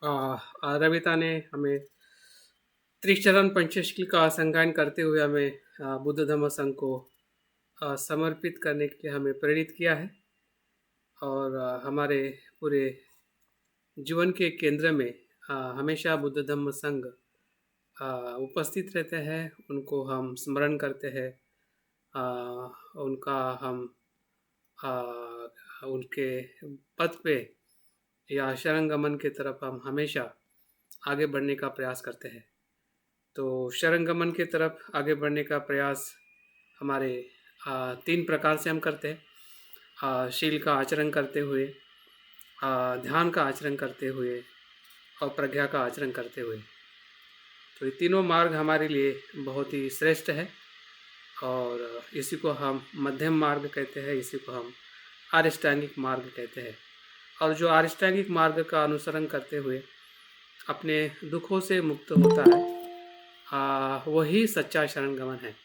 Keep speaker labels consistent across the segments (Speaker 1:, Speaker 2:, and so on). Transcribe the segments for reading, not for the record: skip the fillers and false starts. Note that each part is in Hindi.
Speaker 1: रविता ने हमें त्रिचरण पंचशील का संगायन करते हुए हमें बुद्ध धम्म संघ को समर्पित करने के लिए हमें प्रेरित किया है। और हमारे पूरे जीवन के केंद्र में हमेशा बुद्ध धम्म संघ उपस्थित रहते हैं। उनको हम स्मरण करते हैं। उनका हम उनके पथ पे या शरणगमन की तरफ हम हमेशा आगे बढ़ने का प्रयास करते हैं। तो शरणगमन की तरफ आगे बढ़ने का प्रयास हमारे 3 प्रकार से हम करते हैं। शील का आचरण करते हुए, ध्यान का आचरण करते हुए और प्रज्ञा का आचरण करते हुए। तो ये तीनों मार्ग हमारे लिए बहुत ही श्रेष्ठ है और इसी को हम मध्यम मार्ग कहते हैं, इसी को हम आरिष्टांगिक मार्ग कहते हैं। और जो आरिष्टांगिक मार्ग का अनुसरण करते हुए अपने दुखों से मुक्त होता है, वही सच्चा शरणगमन है।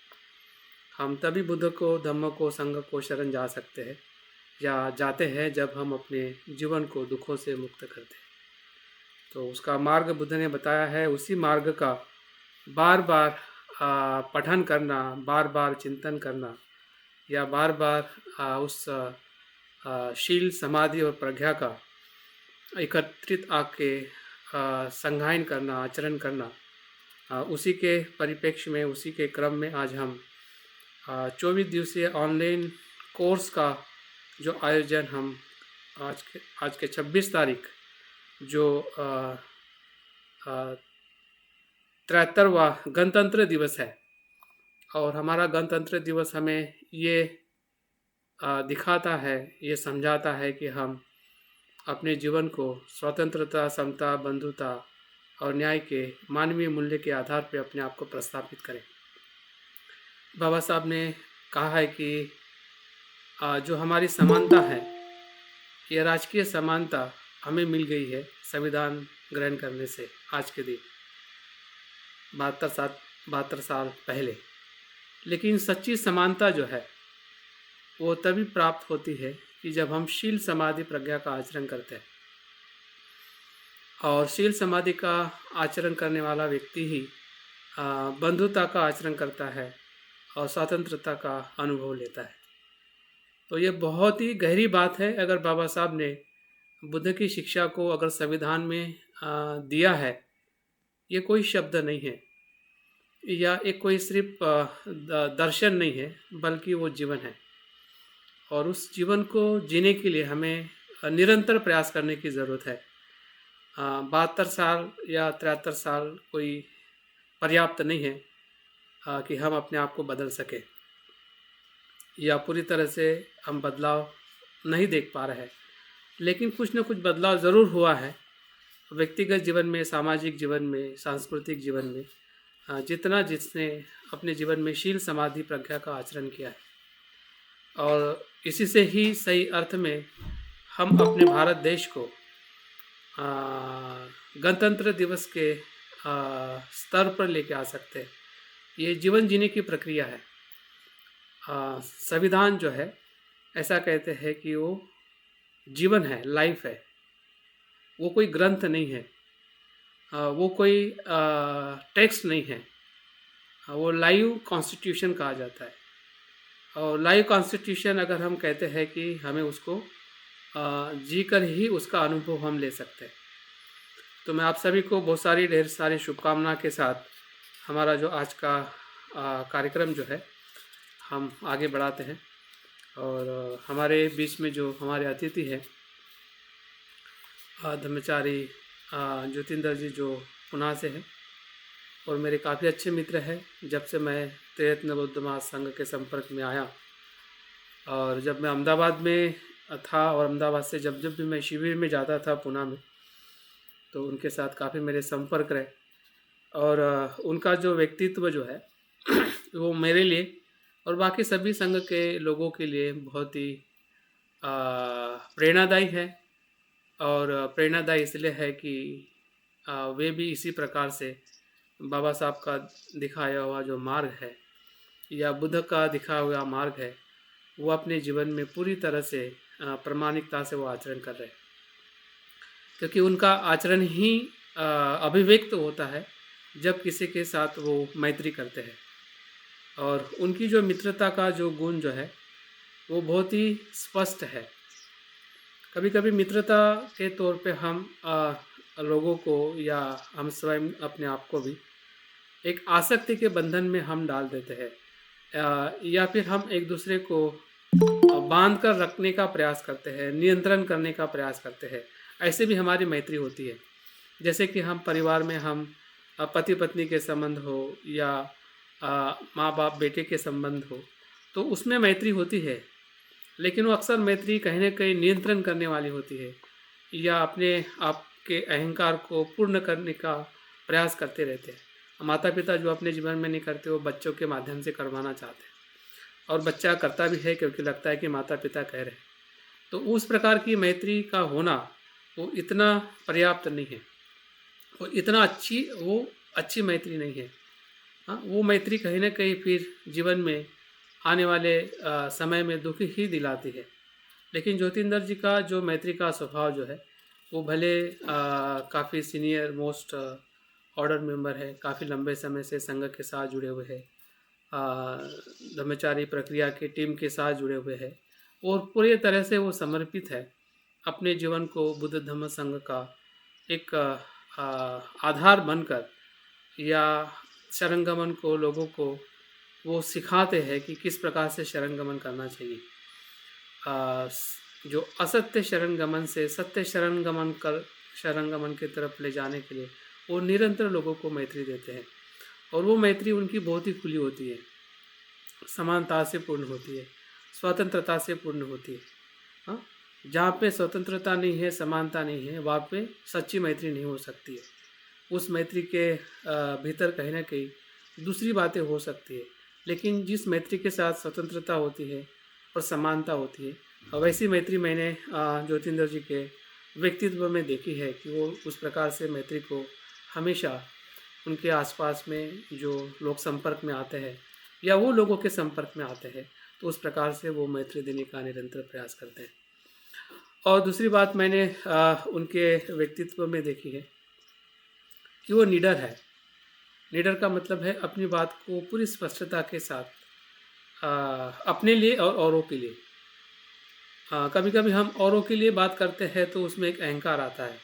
Speaker 1: हम तभी बुद्ध को, धम्म को, संघ को शरण जा सकते हैं या जाते हैं जब हम अपने जीवन को दुखों से मुक्त करते हैं। तो उसका मार्ग बुद्ध ने बताया है। उसी मार्ग का बार बार पठन करना, बार बार चिंतन करना या बार बार उस शील, समाधि और प्रज्ञा का एकत्रित आके संगायन करना, आचरण करना, उसी के परिप्रेक्ष्य में, उसी के क्रम में आज हम 24 दिवसीय ऑनलाइन कोर्स का जो आयोजन हम आज के 26 तारीख जो 73वां गणतंत्र दिवस है और हमारा गणतंत्र दिवस हमें ये दिखाता है, ये समझाता है कि हम अपने जीवन को स्वतंत्रता, समता, बंधुता और न्याय के मानवीय मूल्य के आधार पर अपने आप को प्रस्थापित करें। बाबा साहब ने कहा है कि जो हमारी समानता है, ये राजकीय समानता हमें मिल गई है संविधान ग्रहण करने से आज के दिन 72 साल पहले। लेकिन सच्ची समानता जो है वो तभी प्राप्त होती है कि जब हम शील, समाधि, प्रज्ञा का आचरण करते हैं। और शील समाधि का आचरण करने वाला व्यक्ति ही बंधुता का आचरण करता है और स्वतंत्रता का अनुभव लेता है। तो ये बहुत ही गहरी बात है। अगर बाबा साहब ने बुद्ध की शिक्षा को अगर संविधान में दिया है, ये कोई शब्द नहीं है या एक कोई सिर्फ दर्शन नहीं है, बल्कि वो जीवन है। और उस जीवन को जीने के लिए हमें निरंतर प्रयास करने की ज़रूरत है। 72 साल या 73 साल कोई पर्याप्त नहीं है कि हम अपने आप को बदल सकें या पूरी तरह से हम बदलाव नहीं देख पा रहे हैं। लेकिन कुछ न कुछ बदलाव ज़रूर हुआ है व्यक्तिगत जीवन में, सामाजिक जीवन में, सांस्कृतिक जीवन में, जिसने अपने जीवन में शील, समाधि, प्रज्ञा का आचरण किया है। और इसी से ही सही अर्थ में हम अपने भारत देश को गणतंत्र दिवस के स्तर पर लेके आ सकते हैं। ये जीवन जीने की प्रक्रिया है। संविधान जो है ऐसा कहते हैं कि वो जीवन है, लाइफ है। वो कोई ग्रंथ नहीं है, वो कोई टेक्स्ट नहीं है, वो लाइव कॉन्स्टिट्यूशन कहा जाता है। और लाइव कॉन्स्टिट्यूशन अगर हम कहते हैं कि हमें उसको जी कर ही उसका अनुभव हम ले सकते हैं। तो मैं आप सभी को बहुत सारी ढेर सारी शुभकामना के साथ हमारा जो आज का कार्यक्रम जो है हम आगे बढ़ाते हैं। और हमारे बीच में जो हमारे अतिथि हैं धर्मचारी ज्योतिंदर जी, जो पुणे से हैं और मेरे काफ़ी अच्छे मित्र हैं जब से मैं त्रिरत्न बौद्ध महासंघ के संपर्क में आया। और जब मैं अहमदाबाद में था और अहमदाबाद से जब भी मैं शिविर में जाता था पुणे में, तो उनके साथ काफ़ी मेरे संपर्क रहे। और उनका जो व्यक्तित्व जो है वो मेरे लिए और बाकी सभी संघ के लोगों के लिए बहुत ही प्रेरणादायी है। और प्रेरणादायी इसलिए है कि वे भी इसी प्रकार से बाबा साहब का दिखाया हुआ जो मार्ग है या बुद्ध का दिखाया हुआ मार्ग है, वो अपने जीवन में पूरी तरह से प्रामाणिकता से वो आचरण कर रहे हैं। क्योंकि उनका आचरण ही अभिव्यक्त होता है जब किसी के साथ वो मैत्री करते हैं। और उनकी जो मित्रता का जो गुण जो है वो बहुत ही स्पष्ट है। कभी कभी मित्रता के तौर पे हम लोगों को या हम स्वयं अपने आप को भी एक आसक्ति के बंधन में हम डाल देते हैं, या फिर हम एक दूसरे को बांध कर रखने का प्रयास करते हैं, नियंत्रण करने का प्रयास करते हैं। ऐसे भी हमारी मैत्री होती है। जैसे कि हम परिवार में हम पति पत्नी के संबंध हो या माँ बाप बेटे के संबंध हो, तो उसमें मैत्री होती है। लेकिन वो अक्सर मैत्री कहीं न कहीं नियंत्रण करने वाली होती है, या अपने आप के अहंकार को पूर्ण करने का प्रयास करते रहते हैं। माता पिता जो अपने जीवन में नहीं करते, वो बच्चों के माध्यम से करवाना चाहते हैं, और बच्चा करता भी है क्योंकि लगता है कि माता पिता कह रहे हैं। तो उस प्रकार की मैत्री का होना वो इतना पर्याप्त नहीं है, वो इतना अच्छी मैत्री नहीं है। हाँ, वो मैत्री कहीं न कहीं फिर जीवन में आने वाले समय में दुःख ही दिलाती है। लेकिन ज्योतिंदर जी का जो मैत्री का स्वभाव जो है, वो भले काफ़ी सीनियर मोस्ट ऑर्डर मेंबर है, काफ़ी लंबे समय से संघ के साथ जुड़े हुए हैं, ब्रह्मचारी प्रक्रिया की टीम के साथ जुड़े हुए हैं, और पूरी तरह से वो समर्पित है अपने जीवन को बुद्ध धम्म संघ का एक आधार बनकर, या शरणगमन को लोगों को वो सिखाते हैं कि किस प्रकार से शरणगमन करना चाहिए। जो असत्य शरणगमन से सत्य शरणगमन की तरफ ले जाने के लिए वो निरंतर लोगों को मैत्री देते हैं, और वो मैत्री उनकी बहुत ही खुली होती है, समानता से पूर्ण होती है, स्वतंत्रता से पूर्ण होती है। हाँ, जहाँ पे स्वतंत्रता नहीं है, समानता नहीं है, वहाँ पे सच्ची मैत्री नहीं हो सकती है। उस मैत्री के भीतर कहीं ना कहीं दूसरी बातें हो सकती है। लेकिन जिस मैत्री के साथ स्वतंत्रता होती है और समानता होती है, वैसी मैत्री मैंने ज्योतिंदर जी के व्यक्तित्व में देखी है कि वो उस प्रकार से मैत्री को हमेशा उनके आसपास में जो लोग संपर्क में आते हैं या वो लोगों के संपर्क में आते हैं, तो उस प्रकार से वो मैत्री देने का निरंतर प्रयास करते हैं। और दूसरी बात मैंने उनके व्यक्तित्व में देखी है कि वो निडर है। निडर का मतलब है अपनी बात को पूरी स्पष्टता के साथ अपने लिए और औरों के लिए। कभी कभी हम औरों के लिए बात करते हैं तो उसमें एक अहंकार आता है,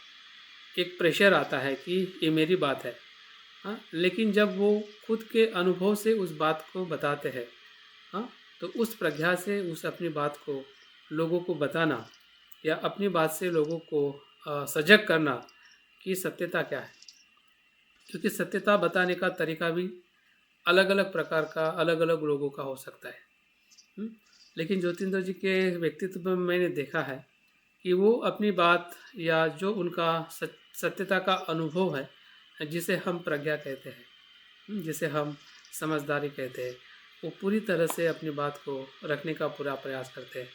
Speaker 1: एक प्रेशर आता है कि ये मेरी बात है। हाँ, लेकिन जब वो खुद के अनुभव से उस बात को बताते हैं, हाँ, तो उस प्रज्ञा से उस अपनी बात को लोगों को बताना या अपनी बात से लोगों को सजग करना कि सत्यता क्या है। क्योंकि सत्यता बताने का तरीका भी अलग अलग प्रकार का अलग अलग लोगों का हो सकता है। लेकिन ज्योतिंदर जी के व्यक्तित्व में मैंने देखा है कि वो अपनी बात या जो उनका सत्यता का अनुभव है, जिसे हम प्रज्ञा कहते हैं, जिसे हम समझदारी कहते हैं, वो पूरी तरह से अपनी बात को रखने का पूरा प्रयास करते हैं।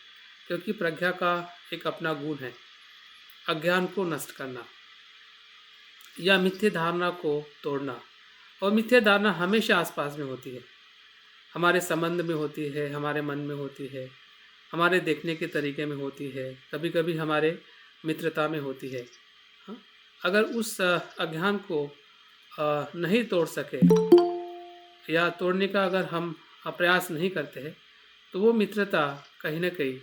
Speaker 1: क्योंकि प्रज्ञा का एक अपना गुण है, अज्ञान को नष्ट करना या मिथ्या धारणा को तोड़ना। और मिथ्या धारणा हमेशा आसपास में होती है, हमारे संबंध में होती है, हमारे मन में होती है, हमारे देखने के तरीके में होती है, कभी कभी हमारे मित्रता में होती है। हाँ? अगर उस अज्ञान को नहीं तोड़ सके या तोड़ने का अगर हम प्रयास नहीं करते हैं, तो वो मित्रता कहीं ना कहीं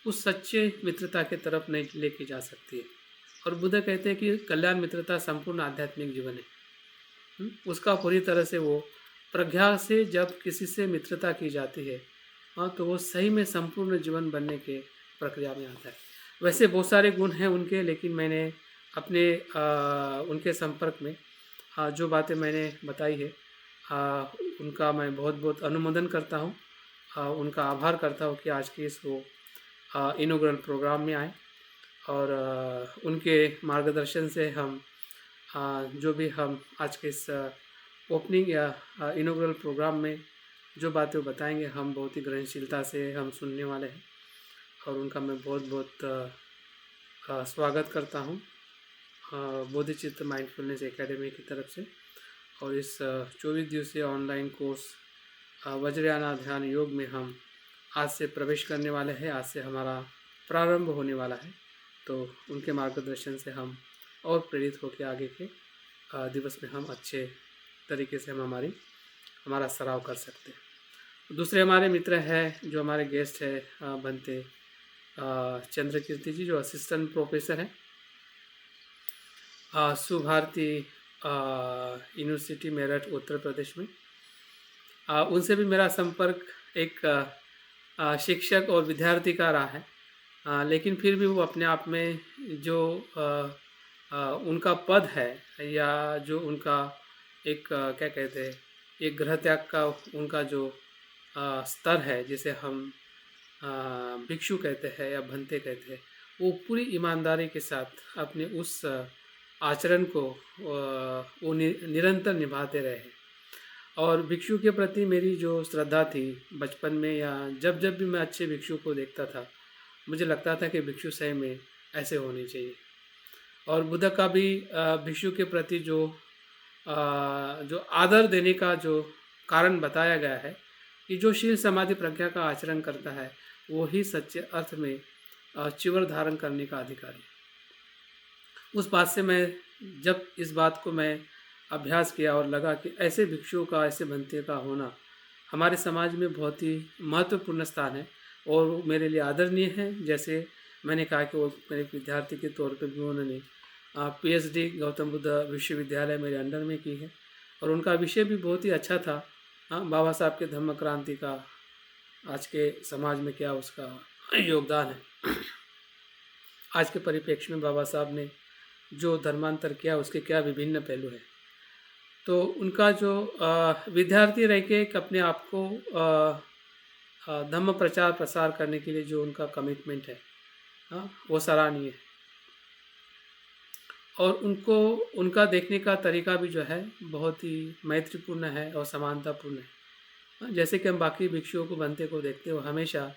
Speaker 1: उस सच्चे मित्रता की तरफ नहीं लेके जा सकती है। और बुद्ध कहते हैं कि कल्याण मित्रता संपूर्ण आध्यात्मिक जीवन है। उसका पूरी तरह से वो प्रज्ञा से जब किसी से मित्रता की जाती है, हाँ, तो वो सही में संपूर्ण जीवन बनने के प्रक्रिया में आता है। वैसे बहुत सारे गुण हैं उनके, लेकिन मैंने अपने उनके संपर्क में जो बातें मैंने बताई है, उनका मैं बहुत बहुत अनुमोदन करता हूँ, उनका आभार करता हूँ कि आज के इस वो इनॉग्रल प्रोग्राम में आए। और उनके मार्गदर्शन से हम जो भी हम आज के इस ओपनिंग या इनॉग्रल प्रोग्राम में जो बातें बताएंगे, हम बहुत ही ग्रहणशीलता से हम सुनने वाले हैं। और उनका मैं बहुत बहुत स्वागत करता हूँ बोधिचित्त माइंडफुलनेस एकेडमी की तरफ से। और इस 24 दिवसीय ऑनलाइन कोर्स वज्रयाना ध्यान योग में हम आज से प्रवेश करने वाले हैं, आज से हमारा प्रारंभ होने वाला है। तो उनके मार्गदर्शन से हम और प्रेरित होकर आगे के दिवस में हम अच्छे तरीके से हम हमारा सराव कर सकते हैं। दूसरे हमारे मित्र हैं जो हमारे गेस्ट है बनते चंद्रकीर्ति जी, जो असिस्टेंट प्रोफेसर हैं सुभारती यूनिवर्सिटी मेरठ उत्तर प्रदेश में। उनसे भी मेरा संपर्क एक शिक्षक और विद्यार्थी का रहा है, लेकिन फिर भी वो अपने आप में जो उनका पद है या जो उनका एक क्या कहते हैं एक गृह त्याग का उनका जो स्तर है, जिसे हम भिक्षु कहते हैं या भंते कहते हैं, वो पूरी ईमानदारी के साथ अपने उस आचरण को वो निरंतर निभाते रहे। और भिक्षु के प्रति मेरी जो श्रद्धा थी बचपन में या जब जब भी मैं अच्छे भिक्षु को देखता था, मुझे लगता था कि भिक्षु सही में ऐसे होने चाहिए। और बुद्ध का भी भिक्षु के प्रति जो आदर देने का जो कारण बताया गया है कि जो शील समाधि प्रज्ञा का आचरण करता है वो ही सच्चे अर्थ में चिवर धारण करने का अधिकारी। उस बात से मैं जब इस बात को मैं अभ्यास किया और लगा कि ऐसे भिक्षुओं का, ऐसे भंते का होना हमारे समाज में बहुत ही महत्वपूर्ण स्थान है और मेरे लिए आदरणीय है। जैसे मैंने कहा कि वो मेरे विद्यार्थी के तौर पर भी उन्होंने पीएचडी गौतम बुद्ध विश्वविद्यालय मेरे अंडर में की है और उनका विषय भी बहुत ही अच्छा था। बाबा साहब के धम्म क्रांति का आज के समाज में क्या उसका योगदान है, आज के परिप्रेक्ष्य में बाबा साहब ने जो धर्मांतर किया उसके क्या विभिन्न पहलू हैं। तो उनका जो विद्यार्थी रह के अपने आप को धम्म प्रचार प्रसार करने के लिए जो उनका कमिटमेंट है वो सराहनीय है। और उनका देखने का तरीका भी जो है बहुत ही मैत्रीपूर्ण है और समानतापूर्ण है। जैसे कि हम बाकी भिक्षुओं को बनते को देखते हो, हमेशा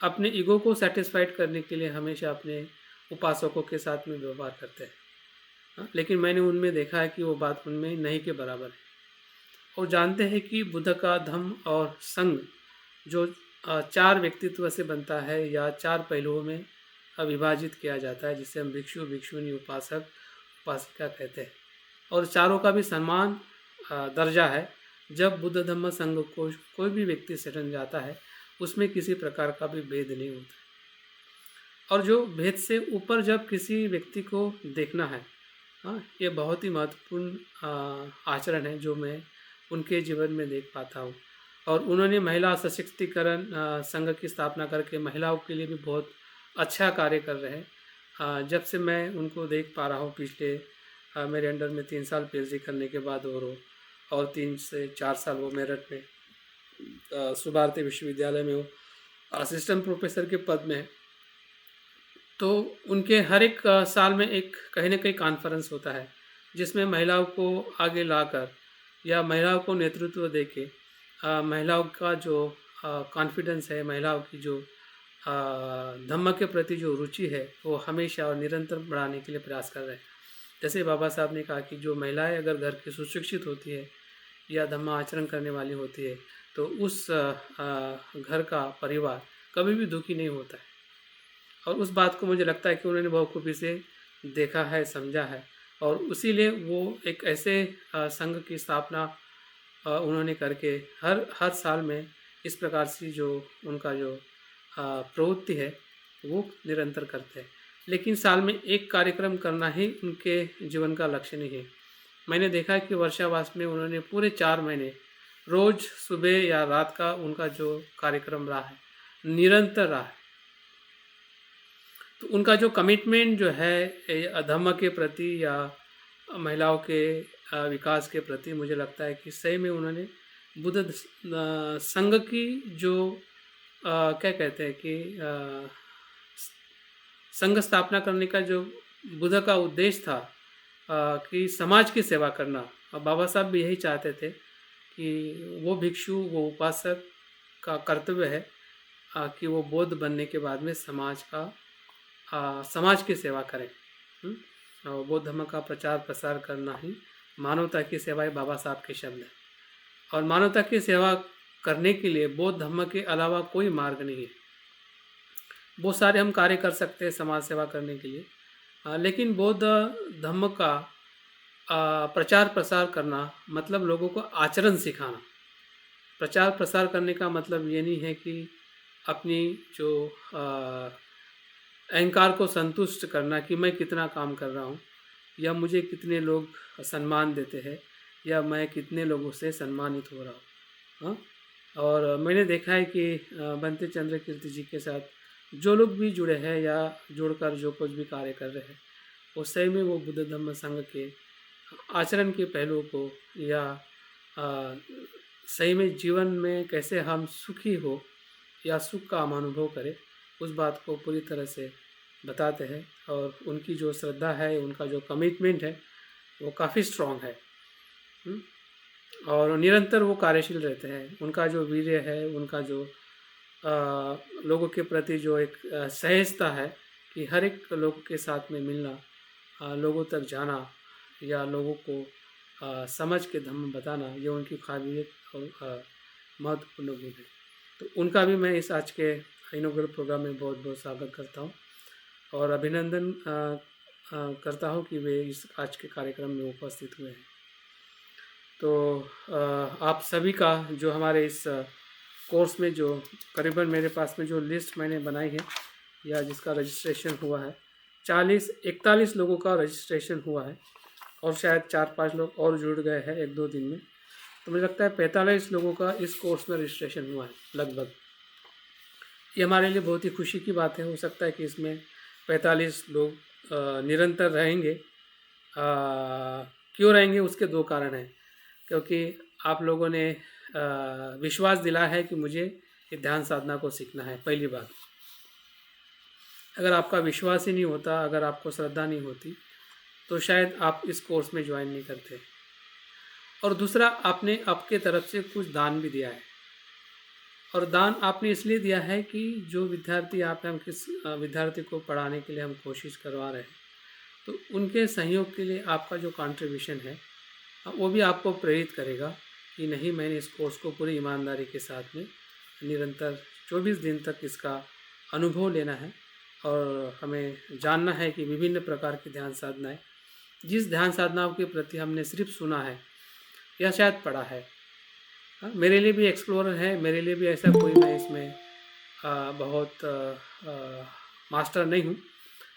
Speaker 1: अपने ईगो को सेटिस्फाइड करने के लिए हमेशा अपने उपासकों के साथ में व्यवहार करते हैं, लेकिन मैंने उनमें देखा है कि वो बात उनमें नहीं के बराबर है। और जानते हैं कि बुद्ध का धम्म और संघ जो 4 व्यक्तित्व से बनता है या 4 पहलुओं में विभाजित किया जाता है, जिसे हम भिक्षु, भिक्षुनी, उपासक, उपासिका कहते हैं। और चारों का भी समान दर्जा है। जब बुद्ध धम्म संघ को कोई भी व्यक्ति शरण जाता है उसमें किसी प्रकार का भी भेद नहीं होता। और जो भेद से ऊपर जब किसी व्यक्ति को देखना है, ये बहुत ही महत्वपूर्ण आचरण है जो मैं उनके जीवन में देख पाता हूँ। और उन्होंने महिला सशक्तिकरण संघ की स्थापना करके महिलाओं के लिए भी बहुत अच्छा कार्य कर रहे हैं। जब से मैं उनको देख पा रहा हूँ पिछले मेरे अंडर में 3 साल पीएचडी करने के बाद और 3 से 4 साल वो मेरठ में सुभारती विश्वविद्यालय में वो असिस्टेंट प्रोफेसर के पद में है। तो उनके हर एक साल में एक कहीं ना कहीं कॉन्फ्रेंस होता है जिसमें महिलाओं को आगे लाकर या महिलाओं को नेतृत्व देके महिलाओं का जो कॉन्फिडेंस है, महिलाओं की जो धम्म के प्रति जो रुचि है वो हमेशा और निरंतर बढ़ाने के लिए प्रयास कर रहे हैं। जैसे बाबा साहब ने कहा कि जो महिलाएं अगर घर की सुशिक्षित होती है या धम्म आचरण करने वाली होती है तो उस घर का परिवार कभी भी दुखी नहीं होता है। और उस बात को मुझे लगता है कि उन्होंने बखूबी से देखा है, समझा है, और इसीलिए वो एक ऐसे संघ की स्थापना उन्होंने करके हर साल में इस प्रकार से जो उनका जो प्रवृत्ति है वो निरंतर करते हैं। लेकिन साल में एक कार्यक्रम करना ही उनके जीवन का लक्ष्य नहीं है। मैंने देखा है कि वर्षावास में उन्होंने पूरे 4 महीने रोज़ सुबह या रात का उनका जो कार्यक्रम रहा है निरंतर रहा है। तो उनका जो कमिटमेंट जो है धम्म के प्रति या महिलाओं के विकास के प्रति, मुझे लगता है कि सही में उन्होंने बुद्ध संघ की जो क्या कहते हैं कि संघ स्थापना करने का जो बुद्ध का उद्देश्य था कि समाज की सेवा करना, और बाबा साहब भी यही चाहते थे कि वो भिक्षु, वो उपासक का कर्तव्य है कि वो बौद्ध बनने के बाद में समाज की सेवा करें। और बौद्ध धर्म का प्रचार प्रसार करना ही मानवता की सेवा है, बाबा साहब के शब्द है। और मानवता की सेवा करने के लिए बौद्ध धर्म के अलावा कोई मार्ग नहीं है। बहुत सारे हम कार्य कर सकते हैं समाज सेवा करने के लिए, लेकिन बौद्ध धर्म का प्रचार प्रसार करना मतलब लोगों को आचरण सिखाना। प्रचार प्रसार करने का मतलब ये नहीं है कि अपनी जो अहंकार को संतुष्ट करना कि मैं कितना काम कर रहा हूँ या मुझे कितने लोग सम्मान देते हैं या मैं कितने लोगों से सम्मानित हो रहा हूँ। हाँ, और मैंने देखा है कि बंते चंद्र कीर्ति जी के साथ जो लोग भी जुड़े हैं या जुड़कर जो कुछ भी कार्य कर रहे हैं वो सही में वो बुद्ध धम्म संघ के आचरण के पहलुओं को या आ, सही में जीवन में कैसे हम सुखी हो या सुख का हम अनुभव करें उस बात को पूरी तरह से बताते हैं। और उनकी जो श्रद्धा है, उनका जो कमिटमेंट है वो काफ़ी स्ट्रॉन्ग है। हुँ? और निरंतर वो कार्यशील रहते हैं। उनका जो वीर्य है, उनका जो लोगों के प्रति जो एक सहजता है कि हर एक लोग के साथ में मिलना, लोगों तक जाना या लोगों को समझ के धम्म बताना, ये उनकी काबिलियत और महत्वपूर्ण गुण है। तो उनका भी मैं इस आज के इनॉग्रल प्रोग्राम में बहुत बहुत स्वागत करता हूँ और अभिनंदन करता हूँ कि वे इस आज के कार्यक्रम में उपस्थित हुए हैं। तो आप सभी का जो हमारे इस कोर्स में जो करीबन मेरे पास में जो लिस्ट मैंने बनाई है या जिसका रजिस्ट्रेशन हुआ है 41 लोगों का रजिस्ट्रेशन हुआ है और शायद 4-5 लोग और जुड़ गए हैं 1-2 दिन में। तो मुझे लगता है 45 लोगों का इस कोर्स में रजिस्ट्रेशन हुआ है लगभग। ये हमारे लिए बहुत ही खुशी की बात है। हो सकता है कि इसमें 45 लोग निरंतर रहेंगे। क्यों रहेंगे उसके 2 कारण हैं। क्योंकि आप लोगों ने विश्वास दिलाया है कि मुझे ये ध्यान साधना को सीखना है, पहली बात। अगर आपका विश्वास ही नहीं होता, अगर आपको श्रद्धा नहीं होती तो शायद आप इस कोर्स में ज्वाइन नहीं करते। और दूसरा, आपने आपके तरफ से कुछ दान भी दिया है और दान आपने इसलिए दिया है कि जो विद्यार्थी हम किस विद्यार्थी को पढ़ाने के लिए हम कोशिश करवा रहे हैं तो उनके सहयोग के लिए आपका जो कंट्रीब्यूशन है वो भी आपको प्रेरित करेगा कि नहीं, मैंने इस कोर्स को पूरी ईमानदारी के साथ में निरंतर 24 दिन तक इसका अनुभव लेना है और हमें जानना है कि विभिन्न प्रकार की ध्यान साधनाएं, जिस ध्यान साधनाओं के प्रति हमने सिर्फ सुना है या शायद पढ़ा है। मेरे लिए भी एक्सप्लोरर है, मेरे लिए भी ऐसा कोई मैं इसमें बहुत मास्टर नहीं हूँ,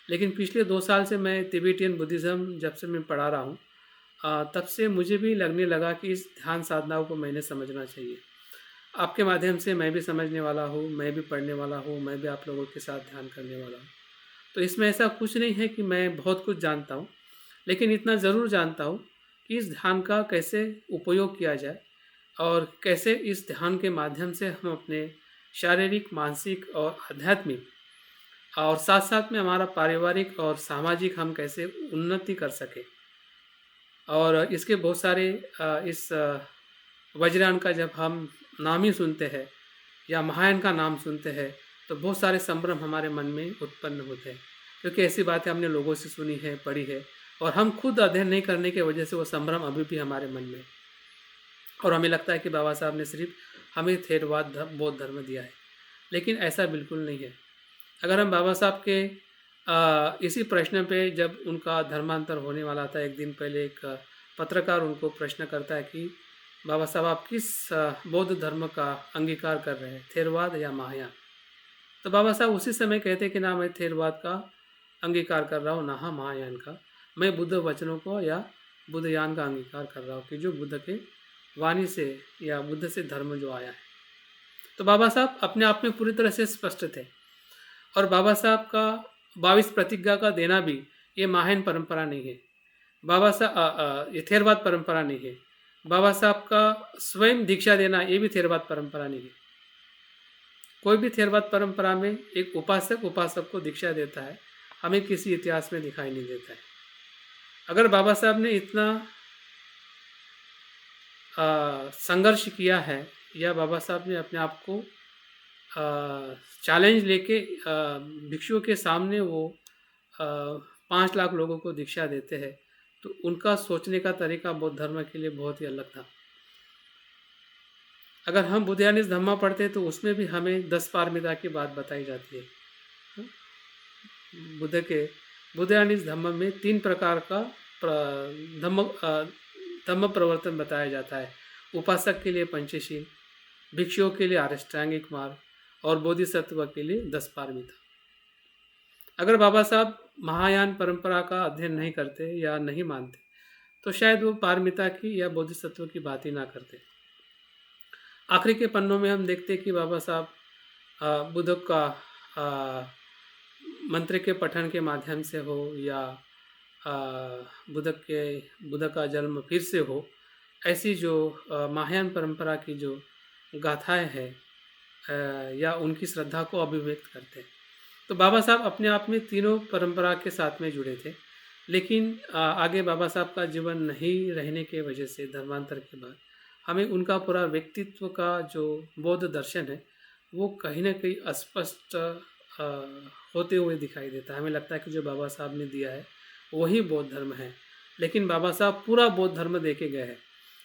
Speaker 1: लेकिन पिछले 2 साल से मैं तिबेटियन बुद्धिज़्म जब से मैं पढ़ा रहा हूँ तब से मुझे भी लगने लगा कि इस ध्यान साधनाओं को मैंने समझना चाहिए। आपके माध्यम से मैं भी समझने वाला हूँ, मैं भी पढ़ने वाला हूँ, मैं भी आप लोगों के साथ ध्यान करने वाला हूँ। तो इसमें ऐसा कुछ नहीं है कि मैं बहुत कुछ जानता हूँ, लेकिन इतना ज़रूर जानता हूँ कि इस ध्यान का कैसे उपयोग किया जाए और कैसे इस ध्यान के माध्यम से हम अपने शारीरिक, मानसिक और आध्यात्मिक और साथ साथ में हमारा पारिवारिक और सामाजिक हम कैसे उन्नति कर सकें। और इसके बहुत सारे इस वज्रयान का जब हम नाम ही सुनते हैं या महायान का नाम सुनते हैं तो बहुत सारे संभ्रम हमारे मन में उत्पन्न होते हैं, क्योंकि ऐसी बातें हमने लोगों से सुनी है, पढ़ी है और हम खुद अध्ययन नहीं करने की वजह से वो संभ्रम अभी भी हमारे मन में। और हमें लगता है कि बाबा साहब ने सिर्फ हमें थेरवाद बौद्ध धर्म दिया है, लेकिन ऐसा बिल्कुल नहीं है। अगर हम बाबा साहब के इसी प्रश्न पे जब उनका धर्मांतर होने वाला था, एक दिन पहले एक पत्रकार उनको प्रश्न करता है कि बाबा साहब आप किस बौद्ध धर्म का अंगीकार कर रहे हैं, थेरवाद या महायान? तो बाबा साहब उसी समय कहते कि ना मैं थेरवाद का अंगीकार कर रहा हूँ, ना हाँ महायान का, मैं बुद्ध वचनों को या बुद्धयान का अंगीकार कर रहा हूँ कि जो बुद्ध के वाणी से या बुद्ध से धर्म जो आया है। तो बाबा साहब अपने आप में पूरी तरह से स्पष्ट थे और बाबा साहब का 22 प्रतिज्ञा का देना भी ये महायान परंपरा नहीं है। बाबा साहब ये थेरवाद परंपरा नहीं है। बाबा साहब का स्वयं दीक्षा देना ये भी थेरवाद परंपरा नहीं है। कोई भी थेरवाद परंपरा में एक उपासक को दीक्षा देता है, हमें किसी इतिहास में दिखाई नहीं देता है। अगर बाबा साहब ने इतना संघर्ष किया है या बाबा साहब ने अपने आप को चैलेंज लेके भिक्षुओं के सामने वो 5 लाख लोगों को दीक्षा देते हैं, तो उनका सोचने का तरीका बौद्ध धर्म के लिए बहुत ही अलग था। अगर हम बुद्धयानिस धम्मा पढ़ते तो उसमें भी हमें 10 पारमिता की बात बताई जाती है। बुद्ध के बुद्धयान इस धम्म में 3 प्रकार का धम्म प्रवर्तन बताया जाता है। उपासक के लिए पंचशील, भिक्षुओं के लिए अष्टांगिक मार्ग और बोधिसत्व के लिए 10 पारमिता। अगर बाबा साहब महायान परंपरा का अध्ययन नहीं करते या नहीं मानते तो शायद वो पारमिता की या बोधिसत्व की बात ही ना करते। आखिरी के पन्नों में हम देखते कि बाबा साहब बुद्ध का मंत्र के पठन के माध्यम से हो या बुद्ध का जन्म फिर से हो, ऐसी जो महायान परंपरा की जो गाथाएं हैं या उनकी श्रद्धा को अभिव्यक्त करते हैं। तो बाबा साहब अपने आप में तीनों परंपरा के साथ में जुड़े थे, लेकिन आगे बाबा साहब का जीवन नहीं रहने के वजह से धर्मांतर के बाद हमें उनका पूरा व्यक्तित्व का जो बौद्ध दर्शन है वो कहीं ना कहीं अस्पष्ट होते हुए दिखाई देता है। हमें लगता है कि जो बाबा साहब ने दिया है वही बौद्ध धर्म है, लेकिन बाबा साहब पूरा बौद्ध धर्म देके गए हैं।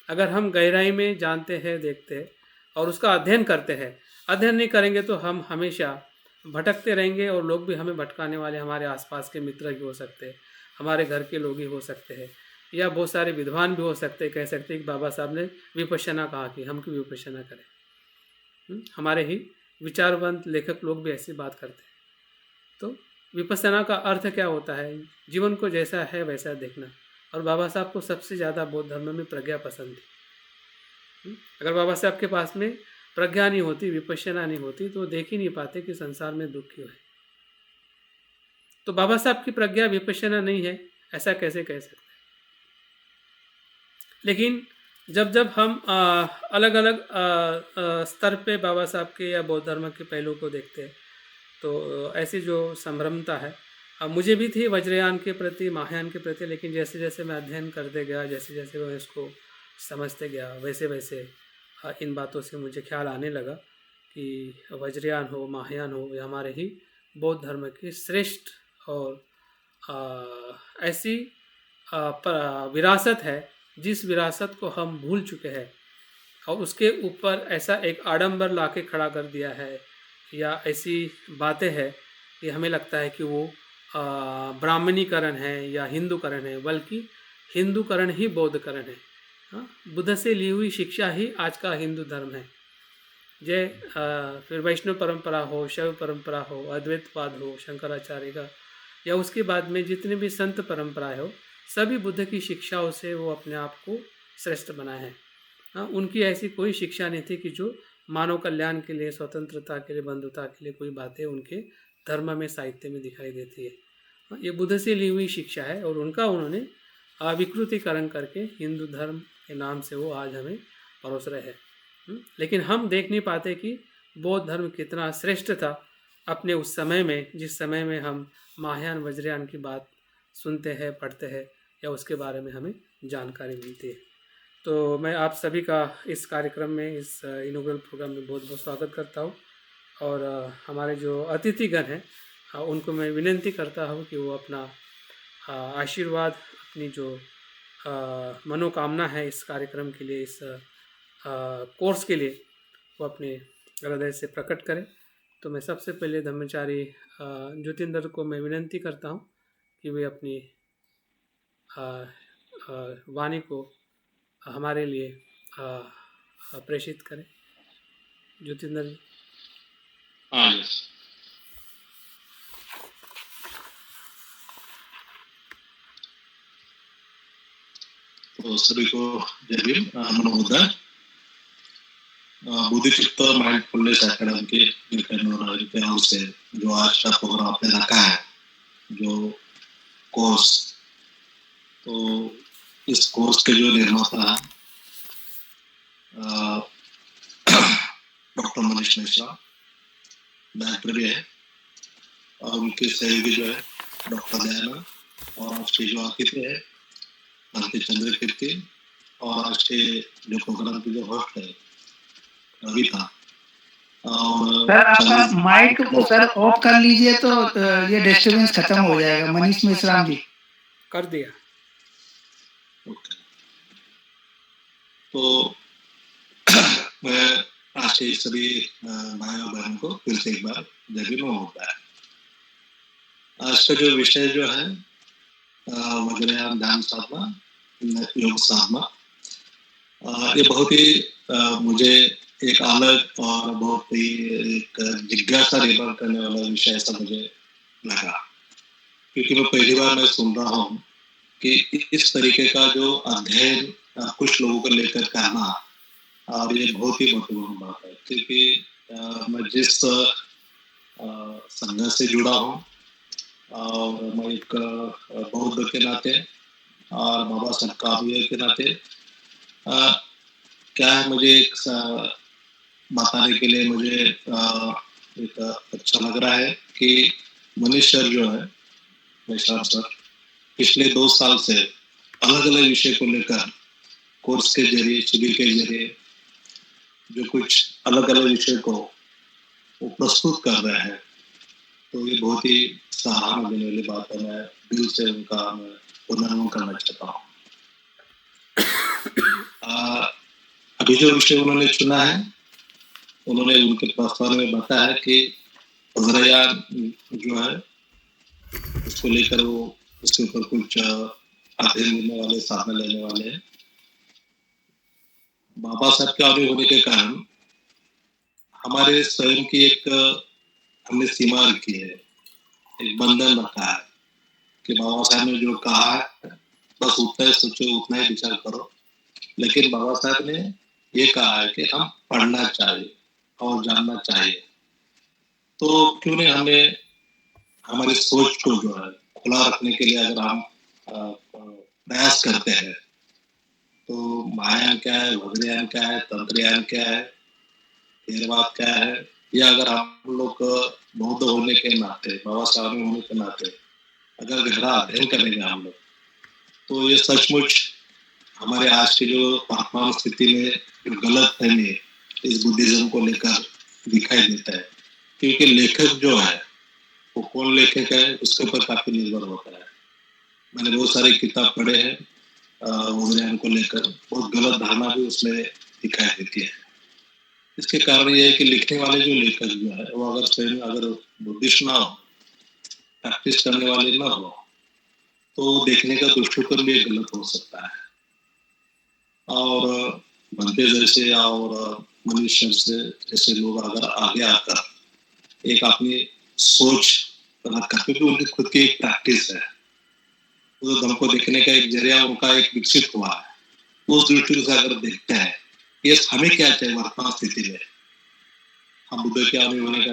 Speaker 1: अगर हम गहराई में जानते हैं, देखते हैं और उसका अध्ययन करते हैं, अध्ययन नहीं करेंगे तो हम हमेशा भटकते रहेंगे और लोग भी हमें भटकाने वाले हमारे आसपास के मित्र भी हो सकते हैं, हमारे घर के लोग ही हो सकते हैं, या बहुत सारे विद्वान भी हो सकते हैं। कह सकते हैं कि बाबा साहब ने विपश्यना कहा कि हम क्यों विपश्यना करें। हमारे ही विचारवंत लेखक लोग भी ऐसी बात करते हैं। तो विपश्यना का अर्थ क्या होता है? जीवन को जैसा है वैसा देखना। और बाबा साहब को सबसे ज़्यादा बौद्ध धर्म में प्रज्ञा पसंद थी। अगर बाबा साहब के पास में प्रज्ञा नहीं होती, विपश्यना नहीं होती, तो देख ही नहीं पाते कि संसार में दुख क्यों है। तो बाबा साहब की प्रज्ञा विपश्यना नहीं है ऐसा कैसे कह सकते हैं? लेकिन जब जब हम अलग अलग स्तर पे बाबा साहब के या बौद्ध धर्म के पहलू को देखते हैं तो ऐसी जो संभ्रमता है मुझे भी थी वज्रयान के प्रति, महायान के प्रति, लेकिन जैसे जैसे मैं अध्ययन करते गया, जैसे जैसे मैं इसको समझते गया, वैसे वैसे इन बातों से मुझे ख्याल आने लगा कि वज्रयान हो, महायान हो, ये हमारे ही बौद्ध धर्म की श्रेष्ठ और ऐसी विरासत है जिस विरासत को हम भूल चुके हैं और उसके ऊपर ऐसा एक आडंबर लाके खड़ा कर दिया है या ऐसी बातें हैं कि हमें लगता है कि वो ब्राह्मणीकरण है या हिंदूकरण है, बल्कि हिंदूकरण ही बौद्धकरण है। हाँ, बुद्ध से ली हुई शिक्षा ही आज का हिंदू धर्म है। जय फिर वैष्णव परंपरा हो, शैव परंपरा हो, अद्वैतवाद हो शंकराचार्य का, या उसके बाद में जितने भी संत परंपराएं हो, सभी बुद्ध की शिक्षाओं से वो अपने आप को श्रेष्ठ बनाए हैं। हाँ, उनकी ऐसी कोई शिक्षा नहीं थी कि जो मानव कल्याण के लिए, स्वतंत्रता के लिए, बंधुता के लिए कोई बातें उनके धर्म में, साहित्य में दिखाई देती है। हाँ, ये बुद्ध से ली हुई शिक्षा है और उनका उन्होंने विकृतिकरण करके हिंदू धर्म के नाम से वो आज हमें परोस रहे हैं। लेकिन हम देख नहीं पाते कि बौद्ध धर्म कितना श्रेष्ठ था अपने उस समय में, जिस समय में हम महायान वज्रयान की बात सुनते हैं, पढ़ते हैं या उसके बारे में हमें जानकारी मिलती है। तो मैं आप सभी का इस कार्यक्रम में, इस इनॉग्रल प्रोग्राम में बहुत बहुत स्वागत करता हूँ और हमारे जो अतिथिगण हैं उनको मैं विनती करता हूँ कि वो अपना आशीर्वाद, अपनी जो मनोकामना है इस कार्यक्रम के लिए, इस कोर्स के लिए, वो अपने हृदय से प्रकट करें। तो मैं सबसे पहले धर्मचारी ज्योतिंदर को मैं विनती करता हूँ कि वे अपनी वाणी को हमारे लिए प्रेषित करें। ज्योतिंदर जी।
Speaker 2: हाँ, तो सभी को जय भीम, नमोदय। बुद्धिचित्त माइंडफुलनेस एकेडमी के नाम से जो आज का प्रोग्राम आपने रखा है, जो कोर्स, तो इस कोर्स के जो निर्माता है डॉक्टर मनीष मिश्रा, डायरेक्टर भी है, और उनके सहयोगी जो है डॉक्टर दयाना, और आज के जो अतिथि है भारती चंद्र कीर्ति, और आज के जो प्रोग्राम की जो होस्ट है रवि था।
Speaker 3: सर आपका माइक को सर ऑफ कर लीजिए तो ये डिस्टर्बेंस खत्म हो जाएगा। मनीष मिश्राम जी
Speaker 1: कर दिया।
Speaker 2: तो मैं आज के सभी भाई और बहनों को फिर से एक बार जय भीम होता है। आज का जो विषय जो है वज्रयान ध्यान साधना, योग साधना, ये बहुत ही मुझे एक अलग और बहुत ही एक जिज्ञासा निर्माण करने वाला विषय ऐसा मुझे लगा, क्योंकि मैं पहली बार मैं सुन रहा हूँ कि इस तरीके का जो अध्ययन कुछ लोगों को लेकर करना, और ये बहुत ही महत्वपूर्ण बात है, क्योंकि मैं जिस संघ से जुड़ा हूँ, और मैं एक बौद्ध के नाते और बाबा साहब काबिल के नाते क्या है, मुझे एक बताने के लिए मुझे एक अच्छा लग रहा है कि मनीष सर जो है, वैशाल सर, पिछले 2 साल से अलग अलग विषय को लेकर कोर्स के जरिए, शिविर के जरिए जो कुछ अलग अलग विषय को वो प्रस्तुत कर रहे हैं, तो ये बहुत ही सराहना देने वाली बात है। मैं दिल से उनका मैं पुनर्नमन करना चाहता हूँ। अभी जो विषय उन्होंने चुना है, उन्होंने उनके प्रस्ताव में बताया कि वज्रयान जो है उसको लेकर वो उसके ऊपर कुछ अध्ययन लेने वाले, साधना लेने वाले हैं। बाबा साहब के आगे होने के कारण हमारे स्वयं की एक हमने सीमा रखी है, एक बंधन रखा है कि बाबा साहब ने जो कहा है बस उतना ही सोचो, उतना ही विचार करो। लेकिन बाबा साहब ने ये कहा है कि हम पढ़ना चाहिए और जानना चाहिए, तो क्यों नहीं हमें हमारी सोच को जो है खुला रखने के लिए अगर हम प्रयास करते हैं, तो महायान क्या है, वज्रयान क्या है, तंत्रयान क्या है, थेरवाद क्या है, या अगर हम लोग बौद्ध होने के नाते, बाबा साहब होने के नाते अगर गहरा अध्ययन करेंगे हम लोग, तो ये सचमुच हमारे आज की जो वर्तमान स्थिति में जो गलत फहमी इस बुद्धिज्म को लेकर दिखाई देता है, क्योंकि लेखक जो है वो कौन लेखक है उसके ऊपर काफी निर्भर होता है। मैंने बहुत सारी किताब पढ़े हैं वज्रयान को लेकर, बहुत गलत धारणा भी उसमें दिखाई देती है। इसके कारण ये है कि लिखने वाले जो लेखक जो है वो अगर स्वयं अगर बुद्धिस्ट ना हो, प्रैक्टिस करने वाले ना हो, तो देखने का दृष्टिकोण भी गलत हो सकता है। और बनते जैसे और मनुष्य से जैसे लोग अगर आगे आकर एक अपनी सोच रख कर, क्योंकि उनकी खुद की एक प्रैक्टिस है, तो धर्म को देखने का एक जरिया उनका एक विकसित हुआ है, उस दृष्टि से अगर देखते हैं ये हमें क्या चाहिए वर्तमान स्थिति में, हम बुद्ध के आदमी होने का,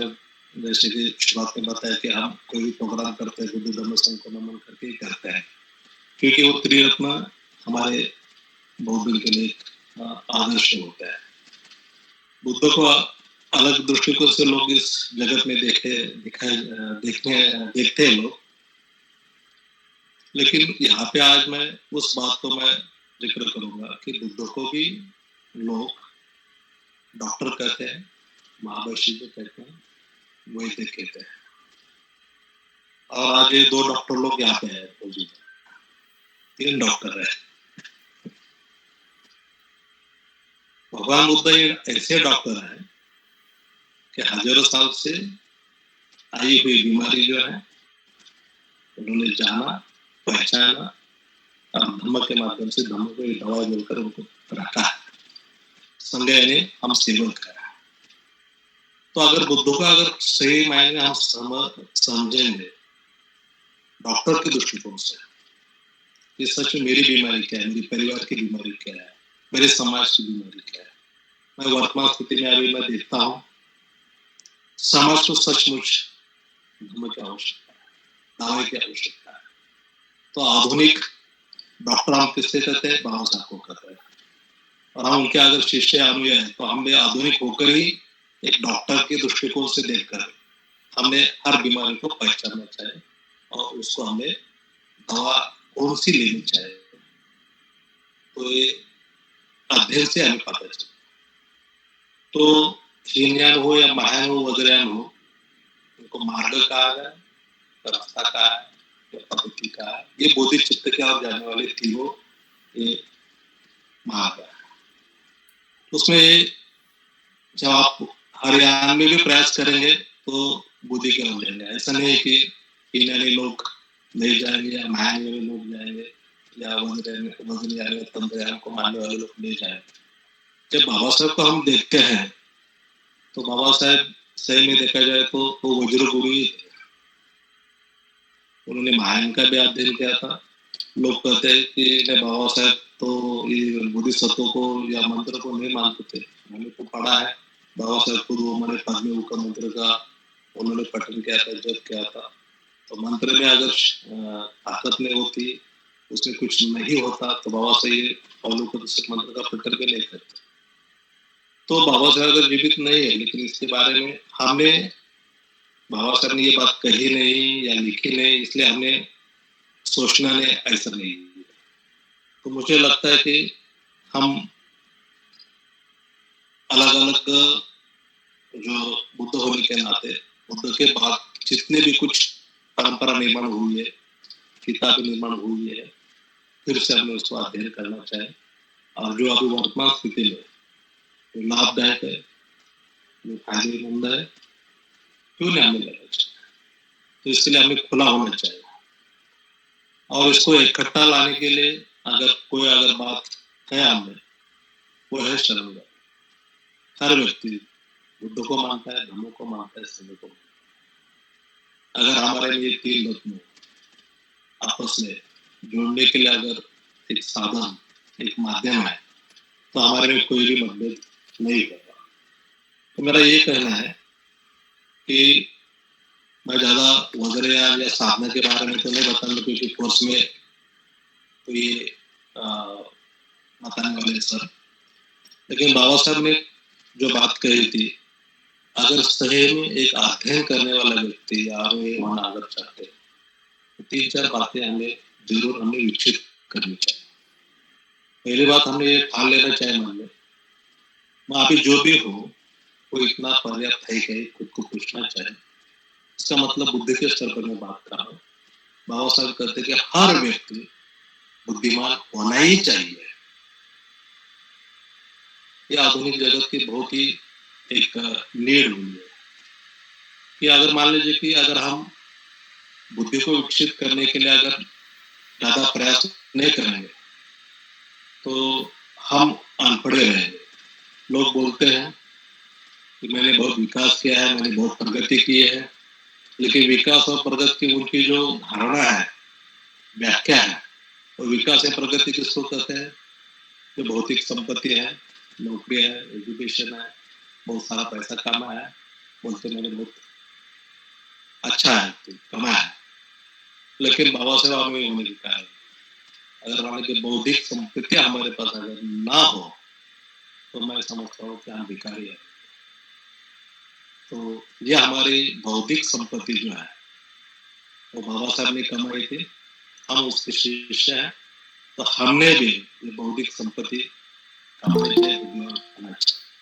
Speaker 2: जैसे कि शुरुआत में बताया कि हम कोई भी प्रोग्राम करते हैं बुद्ध धर्म संघ को नमन करके ही करते हैं, क्योंकि वो त्रिरत्न हमारे बौद्ध के लिए आदर्श होता है। बुद्ध को अलग दृष्टिकोण से लोग इस जगत में देखते हैं लोग, लेकिन यहाँ पे आज मैं उस बात को मैं जिक्र करूंगा कि बुद्ध को भी लोग डॉक्टर कहते हैं, महावैश्य कहते हैं, वैद्य कहते हैं, और आज ये 2 डॉक्टर लोग यहाँ पे हैं, 3 डॉक्टर है। भगवान बुद्ध ऐसे डॉक्टर है कि हजारों साल से आई हुई बीमारी जो है उन्होंने जाना, पहचाना और धर्म के माध्यम से धर्म को दवा मिलकर उनको रखा है। संघ यानी हम सेवक है। तो अगर बुद्ध का अगर सही मायने हम समझेंगे डॉक्टर के दृष्टिकोण से, ये सच में मेरी बीमारी क्या है, मेरी परिवार की बीमारी क्या है, मेरे समाज की बीमारी क्या है, मैं वर्तमान स्थिति में अभी मैं देखता हूँ समाज को सचमुच धर्म की आवश्यकता है, दवाई की आवश्यकता है। तो आधुनिक डॉक्टर हम किससे कहते हैं, बाबा साहब को कहते हैं, और हम उनके अगर शिष्य अनुयायी हैं तो हमें आधुनिक होकर ही एक डॉक्टर के दृष्टिकोण से देखकर हमें हर बीमारी को पहचानना चाहिए और उसको हमें दवा कौन सी लेनी चाहिए, तो ये अध्ययन से हमें पता चले। तो हीनयान हो या महायान हो, वज्रयान हो, उनको मार्ग कहा गया, रास्ता कहा है या पद्धति कहा है, ये बौद्धिक चित्त के और जाने वाले तीनों ये मार्ग है। उसमें जब आप हरियाणा में भी प्रयास करेंगे तो बुद्धि के हो जाएंगे। ऐसा नहीं है कि ईनानी लोग नहीं जाएंगे या महान वाले लोग जाएंगे या वज्रयान तंत्रयान को मानने वाले लोग नहीं जाएंगे। जब बाबा साहब को हम देखते हैं तो बाबा साहब सही में देखा जाए तो वो वज्र गुरु ही थे। उन्होंने महायान का भी अध्ययन किया था। लोग कहते हैं कि बाबा साहब तो ये बोधिसत्व को या मंत्र को नहीं मानते थे। मैंने तो पढ़ा है, बाबा साहब खुद वो मैंने पद्म का मंत्र का उन्होंने पठन किया था, जब किया था। तो मंत्र में अगर ताकत नहीं होती, उसमें कुछ नहीं होता तो बाबा साहब ये फॉलो कर मंत्र का पठन भी नहीं करते। तो बाबा साहब अगर जीवित नहीं है, लेकिन इसके बारे में हमने बाबा साहब ने ये बात कही नहीं या लिखी नहीं, इसलिए हमने सोचना ने ऐसा नहीं। तो मुझे लगता है कि हम अलग अलग जो बुद्ध होने के नाते बुद्ध के बाद जितने भी कुछ परंपरा निर्माण हुई है, किताबें निर्माण हुई है, फिर से हमें उसको अध्ययन करना चाहिए। और जो अभी वर्तमान स्थिति में जो लाभदायक है, जो फायदेमंद है, क्यों नहीं हमें लेना चाहिए। तो इसके लिए हमें खुला होना चाहिए। और इसको इकट्ठा लाने के लिए अगर कोई बात है हमें, वो है शरण। हर व्यक्ति बुद्ध को मानता है, धर्म को मानता है, संघ को मानता है। अगर हमारे लिए तीन धर्म आपस में जोड़ने के लिए अगर एक साधन, एक माध्यम है, तो हमारे में कोई भी मतभेद नहीं होगा। तो मेरा ये कहना है कि मैं ज्यादा वज्रयान या साधना के बारे में तो नहीं बताऊंगा, क्योंकि कोर्स में तो ये बताने वाले सर। लेकिन बाबा साहब ने जो बात कही थी, अगर सही में एक अध्ययन करने वाला व्यक्ति या वहां अगर चाहते हैं तो 3-4 बातें हमें जरूर विकसित करनी चाहिए। पहली बात हमने ये ठान लेना चाहिए मन में, मैं अभी जो भी हो वो इतना पर्याप्त है कि खुद को पूछना चाहिए। इसका मतलब बुद्धि के स्तर पर मैं बात कर रहा हूँ। बाबा साहब कहते कि हर व्यक्ति बुद्धिमान होना ही चाहिए। ये आधुनिक जगत की बहुत ही एक नीड हुई है कि अगर मान लीजिए कि अगर हम बुद्धि को विकसित करने के लिए अगर ज्यादा प्रयास नहीं करेंगे तो हम अनपढ़ रहेंगे। लोग बोलते हैं कि मैंने बहुत विकास किया है, मैंने बहुत प्रगति की है, लेकिन विकास और प्रगति की उनकी जो धारणा है, व्याख्या है, और विकास या प्रगति किसको कहते हैं? जो भौतिक संपत्ति है, नौकरी है, एजुकेशन है, बहुत सारा पैसा कमा है, बोलते मैंने बहुत अच्छा है कमाया है। लेकिन बाबा साहब हमें उन्होंने लिखा है, अगर हमारे की बौद्धिक संपत्ति हमारे पास अगर ना हो तो मैं समझता हूँ कि हम भिखारी है। तो ये हमारी बौद्धिक संपत्ति जो है वो बाबा साहब ने कमाई थी, हम उसके शिष्य हैं, तो हमने भी ये बौद्धिक संपत्ति कमाई है।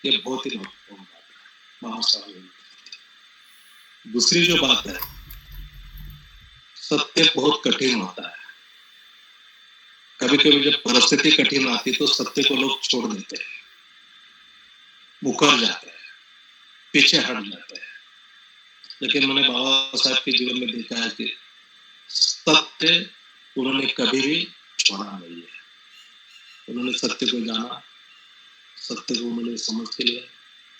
Speaker 2: ये बहुत ही महत्वपूर्ण बात है बाबा साहब ने। दूसरी जो बात है, सत्य बहुत कठिन होता है। कभी कभी जब परिस्थिति कठिन आती तो सत्य को लोग छोड़ देते हैं, मुकर जाते हैं, पीछे हट जाते हैं। लेकिन मैंने बाबा साहब के जीवन में देखा है कि सत्य उन्होंने कभी भी छोड़ा नहीं है। उन्होंने सत्य को जाना, सत्य को उन्होंने समझ के लिया,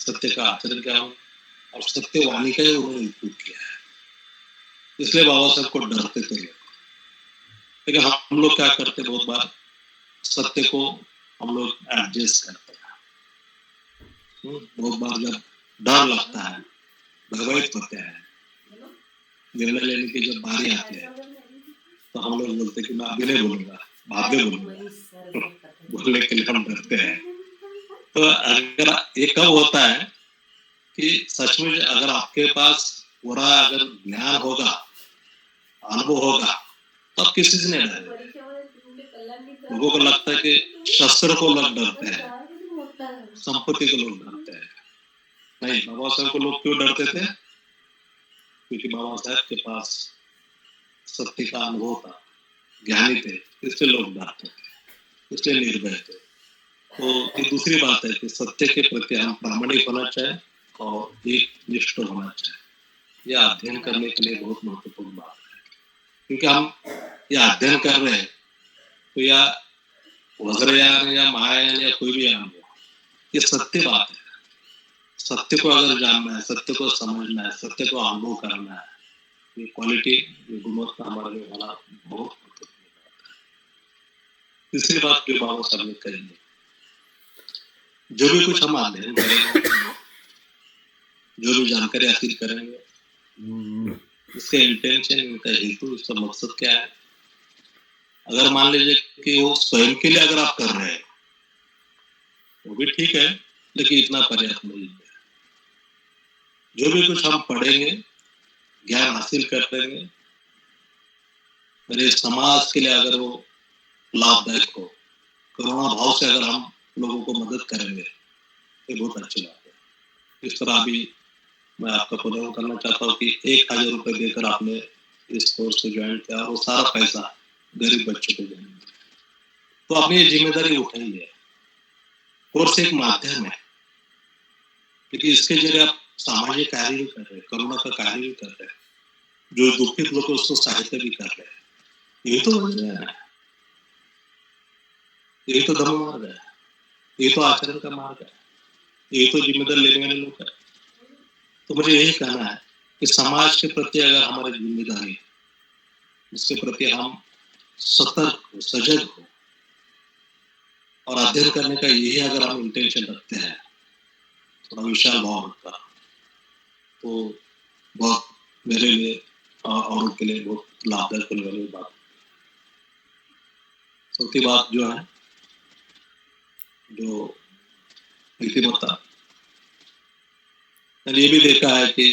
Speaker 2: सत्य का आचरण किया और सत्यवाणी का ही उन्होंने उपयोग किया है। इसलिए बाबा साहब को डरते थे लोग। लेकिन हम लोग क्या करते, बहुत बार सत्य को हम लोग एडजस्ट करते हैं। बहुत बार जब डर लगता है, भयभीत होते हैं, निर्णय लेने की जब बारी आती है तो हम लोग बोलते कि मैं अभी नहीं बोलूंगा, बाद में बोलूंगा। बोलने के लिए हम डरते हैं। तो अगर ये कब होता है कि सचमुच अगर आपके पास पूरा अगर ज्ञान होगा, अनुभव होगा, तब किसी से नहीं डरेगा। लोगों को लगता है कि शस्त्र को लोग डरते हैं, संपत्ति को लोग डरते हैं। नहीं, बाबा साहब को लोग क्यों डरते थे? क्योंकि बाबा साहब के पास सत्य का अनुभव था, ज्ञानी थे, इसलिए लोग डरते थे, इसलिए निर्भय थे। तो ये दूसरी बात है कि सत्य के प्रति हम प्रामाणिक होना चाहिए और एक निष्ठ होना चाहिए। यह अध्ययन करने के लिए बहुत महत्वपूर्ण बात है। क्योंकि हम ये अध्ययन कर रहे हैं, तो या वज्रयान या महायान या कोई भी यान हो, ये सत्य बात है। सत्य को अगर जानना है, सत्य को समझना है, सत्य को अनुभव करना है, ये क्वालिटी, ये गुणवत्ता हमारे लिए होना बहुत महत्वपूर्ण बात है। तीसरी बात जो बाबा साहब ने कही है, जो भी कुछ हम अध्ययन करेंगे, जो भी जानकारी हासिल करेंगे, इसका इंटेंशन, इनका हेतु, इसका मकसद क्या है? अगर मान लीजिए कि वो स्वयं के लिए अगर आप कर रहे हैं, वो भी ठीक है, लेकिन इतना पर्याप्त नहीं है। जो भी कुछ हम पढ़ेंगे, ज्ञान हासिल कर लेंगे, मेरे समाज के लिए अगर वो लाभदायक हो, करुणा भाव से अगर हम लोगों को मदद करेंगे, ये बहुत अच्छी बात है। इस तरह अभी मैं आपका प्रदान करना चाहता हूँ कि 1,000 रुपए देकर आपने इस कोर्स को ज्वाइन किया, वो सारा पैसा गरीब बच्चों को देंगे, तो आपने ये जिम्मेदारी उठाई है। कोर्स एक माध्यम है, लेकिन इसके जरिए आप सामाजिक कार्य भी कर रहे हैं, करुणा का कार्य भी कर रहे हैं, जो दुखित लोग उसको सहायता भी कर रहे हैं। ये तो वजह है, ये तो धर्म मार्ग है, ये तो आचरण का मार्ग है, ये तो जिम्मेदारी लेने वाले लोग है। तो मुझे यही कहना है कि समाज के प्रति अगर हमारी जिम्मेदारी, इसके प्रति हम सतर्क हो, सजग हो, और अध्ययन करने का यही अगर हम इंटेंशन रखते हैं, थोड़ा विशाल भाव रखता, तो बहुत मेरे लिए और उनके लिए बहुत लाभदायक होने वाली बात। चौथी बात जो है, जो नीतिमत्ता, मैंने ये भी देखा है कि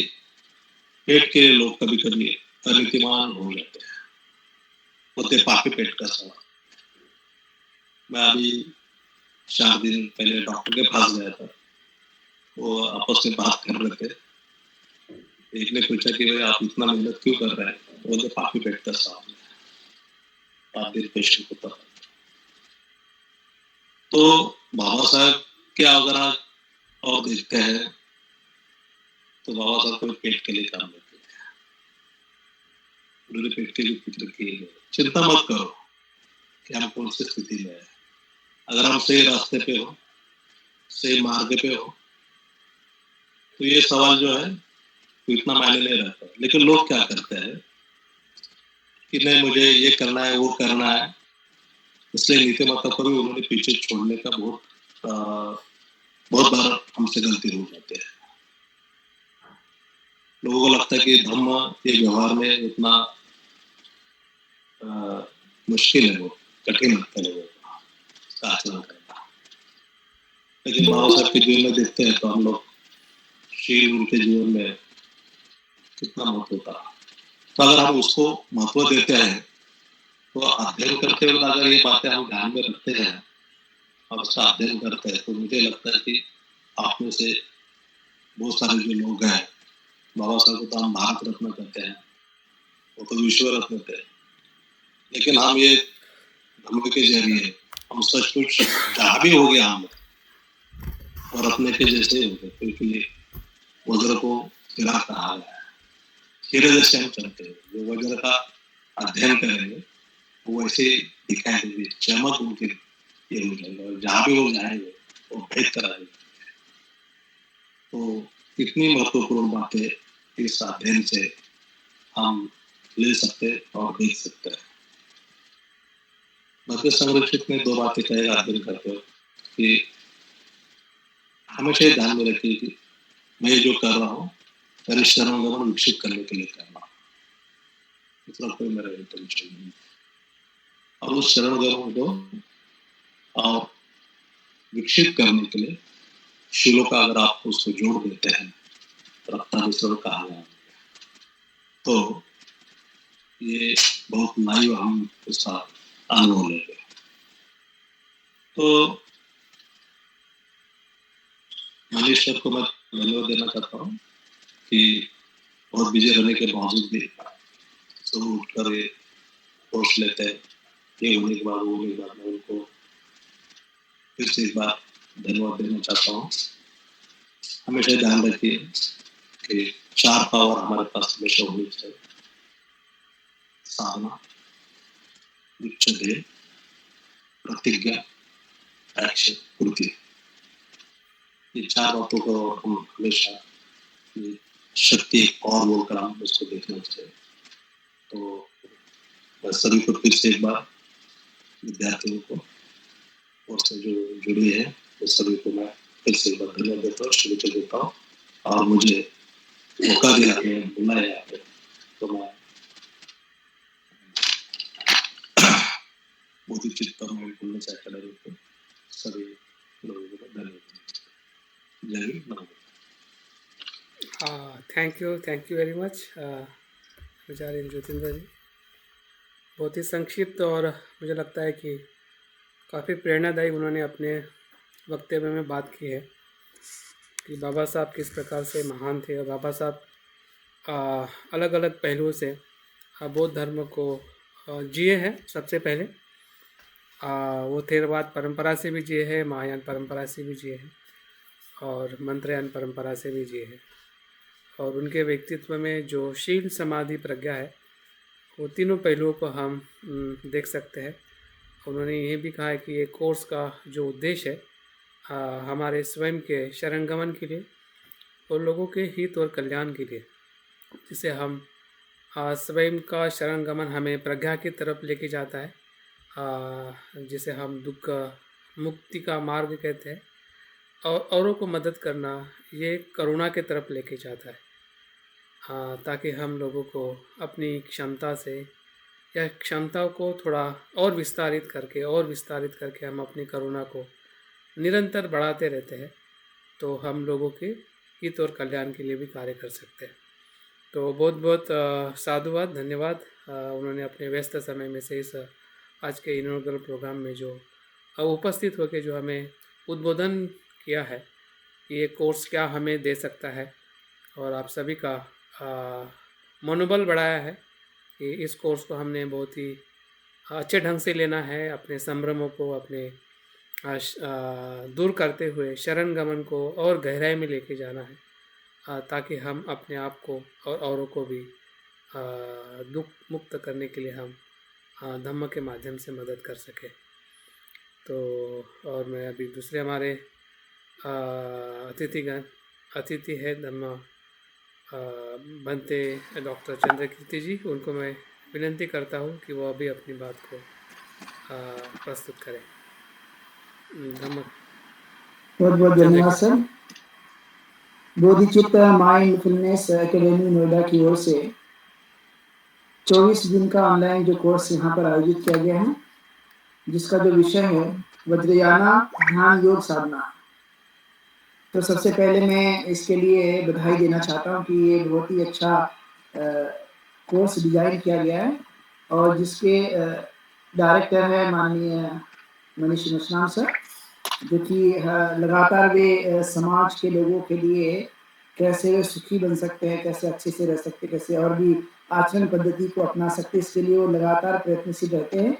Speaker 2: पेट के लोग कभी कभी अनीतिमान हो जाते हैं, होते पापी पेट का सवाल। मैं अभी 4 दिन पहले डॉक्टर के पास गया था, वो आपस में बात कर रहे थे। एक ने पूछा कि भाई आप इतना मेहनत क्यों कर रहे हैं? वो तो पापी पेट का सवाल है, आप दिन पेशेंट को पता। तो बाबा साहब के अगर आप और देखते हैं, तो बाबा साहब कोई पेट के लिए काम नहीं करते, उन्होंने पेट के लिए फिक्र की है। चिंता मत करो कि हम कौन सी स्थिति में है, अगर हम सही रास्ते पे हो, सही मार्ग पे हो, तो ये सवाल जो है तो इतना मायने नहीं रहता। लेकिन लोग क्या करते हैं कि नहीं मुझे ये करना है, वो करना है, इसलिए नीतिमत्ता को भी उन्होंने पीछे छोड़ने का बहुत बार हमसे गलती हो जाती है। लोगों को लगता है कि धर्म ये व्यवहार में इतना मुश्किल है, वो कठिन लगता है लोगों को इसका आचरण करना। लेकिन बाबा साहब के जीवन में देखते हैं तो हम लोग शील उनके जीवन में कितना महत्व होता है। तो अगर हम उसको महत्व देते हैं, तो अध्ययन करते वक्त अगर ये बातें हम ध्यान में रखते हैं और उसका अध्ययन करते हैं, तो मुझे लगता है कि आप में से बहुत सारे जो लोग हैं, बाबा साहब को तो हम भारत रत्न कहते हैं, वो तो विश्व रत्न थे, लेकिन हम ये धर्म के जरिए हम सचमुच जहाँ भी हो गया हम और अपने के जैसे हो गए, क्योंकि वज्र को हीरा कहा गया है, हीरे जैसे हम चलते हैं। जो वज्र का अध्ययन करेंगे वो ऐसे दिखाई देगी, चमक उनके ये हो जाएगा, और जहाँ भी वो जाएंगे वो भेद करा देंगे। तो इतनी महत्वपूर्ण बातें इस अध्ययन से हम ले सकते और देख सकते हैं। भक्ति संरक्षित में 2 बातें कहेगा अध्ययन करते हो कि हमेशा ध्यान में रखिए कि मैं जो कर रहा हूँ मेरे शरण गमन विकसित करने के लिए कर रहा हूँ, दूसरा कोई मेरा इंटेंशन नहीं। और उस शरण गमन को और विकसित करने के लिए शीलों का अगर आप उसको जोड़ देते हैं, रत्नाभिषेक कहा गया, तो ये बहुत लाइव हम उसका अनुभव लेंगे। तो मनीष सर को मैं धन्यवाद देना चाहता हूँ कि बहुत बिजी रहने के बावजूद भी सुबह उठकर ये कोर्स लेते हैं। ये होने के बाद वो होने के बाद मैं उनको फिर से एक बार धन्यवाद देना चाहता हूँ। हमेशा ध्यान रखिए कि 4 पावर हमारे पास हमेशा होनी चाहिए। साधना, उच्चते, प्रतिज्ञा, एक्शन, कृति। ये 4 बातों को हम हमेशा ये शक्ति और बोलकर हम उसको देखना चाहिए। तो सभी को फिर से एक बार विद्यार्थियों को और से जो जुड़े हैं वो सभी को मैं फिर से एक बार धन्यवाद देता हूँ, शुभेच्छा देता हूँ। और मुझे मौका दिया आपने, बुलाया आपने, तो मैं बहुत ही चित्त में बोलना चाहता हूँ सभी लोगों को धन्यवाद। जय हिंद, नमस्कार।
Speaker 1: थैंक यू वेरी मच आचार्य ज्योतिंद्र जी। बहुत ही संक्षिप्त और मुझे लगता है कि काफ़ी प्रेरणादायी उन्होंने अपने वक्तव्य में बात की है कि बाबा साहब किस प्रकार से महान थे, और बाबा साहब अलग अलग पहलुओं से बौद्ध धर्म को जिए हैं। सबसे पहले वो थेरवाद परंपरा से भी जिए हैं, महायान परंपरा से भी जिए हैं, और मंत्रयान परंपरा से भी जिए हैं। और उनके व्यक्तित्व में जो शील, समाधि, प्रज्ञा है, वो तीनों पहलुओं को हम देख सकते हैं। उन्होंने ये भी कहा है कि ये कोर्स का जो उद्देश्य है हमारे स्वयं के शरणगमन के लिए और लोगों के हित और कल्याण के लिए, जिसे हम स्वयं का शरणगमन हमें प्रज्ञा की तरफ लेके जाता है, जिसे हम दुख मुक्ति का मार्ग कहते हैं, और औरों को मदद करना ये करुणा की तरफ लेके जाता है, ताकि हम लोगों को अपनी क्षमता से या क्षमताओं को थोड़ा और विस्तारित करके हम अपनी करुणा को निरंतर बढ़ाते रहते हैं, तो हम लोगों के हित और कल्याण के लिए भी कार्य कर सकते हैं। तो बहुत बहुत साधुवाद, धन्यवाद। उन्होंने अपने व्यस्त समय में से इस आज के इनॉग्रल प्रोग्राम में जो उपस्थित होकर जो हमें उद्बोधन किया है, ये कोर्स क्या हमें दे सकता है, और आप सभी का मनोबल बढ़ाया है कि इस कोर्स को हमने बहुत ही अच्छे ढंग से लेना है, अपने संभ्रमों को अपने दूर करते हुए शरण गमन को और गहराई में लेके जाना है, ताकि हम अपने आप को और औरों को भी दुख मुक्त करने के लिए हम धम्म के माध्यम से मदद कर सके। तो और मैं अभी दूसरे हमारे अतिथि है धम्म बनते डॉक्टर चंद्रकीर्ति जी, उनको मैं विनंती करता हूँ कि वो अभी अपनी बात को प्रस्तुत करें। धम्म।
Speaker 3: बहुत बहुत धन्यवाद सर। बोधिचित्त माइंडफुलनेस एकेडमी नोएडा की ओर से 24 दिन का ऑनलाइन जो कोर्स यहाँ पर आयोजित किया गया है, जिसका जो विषय है वज्रयाना ध्यान योग साधना। तो सबसे पहले मैं इसके लिए बधाई देना चाहता हूँ कि ये बहुत ही अच्छा कोर्स डिजाइन किया गया है, और जिसके डायरेक्टर है माननीय मनीष मुस्लाम सर, जो कि लगातार वे समाज के लोगों के लिए कैसे वे सुखी बन सकते हैं, कैसे अच्छे से रह सकते हैं, कैसे और भी आचरण पद्धति को अपना सकते हैं, इसके लिए वो लगातार प्रयत्नशील रहते हैं।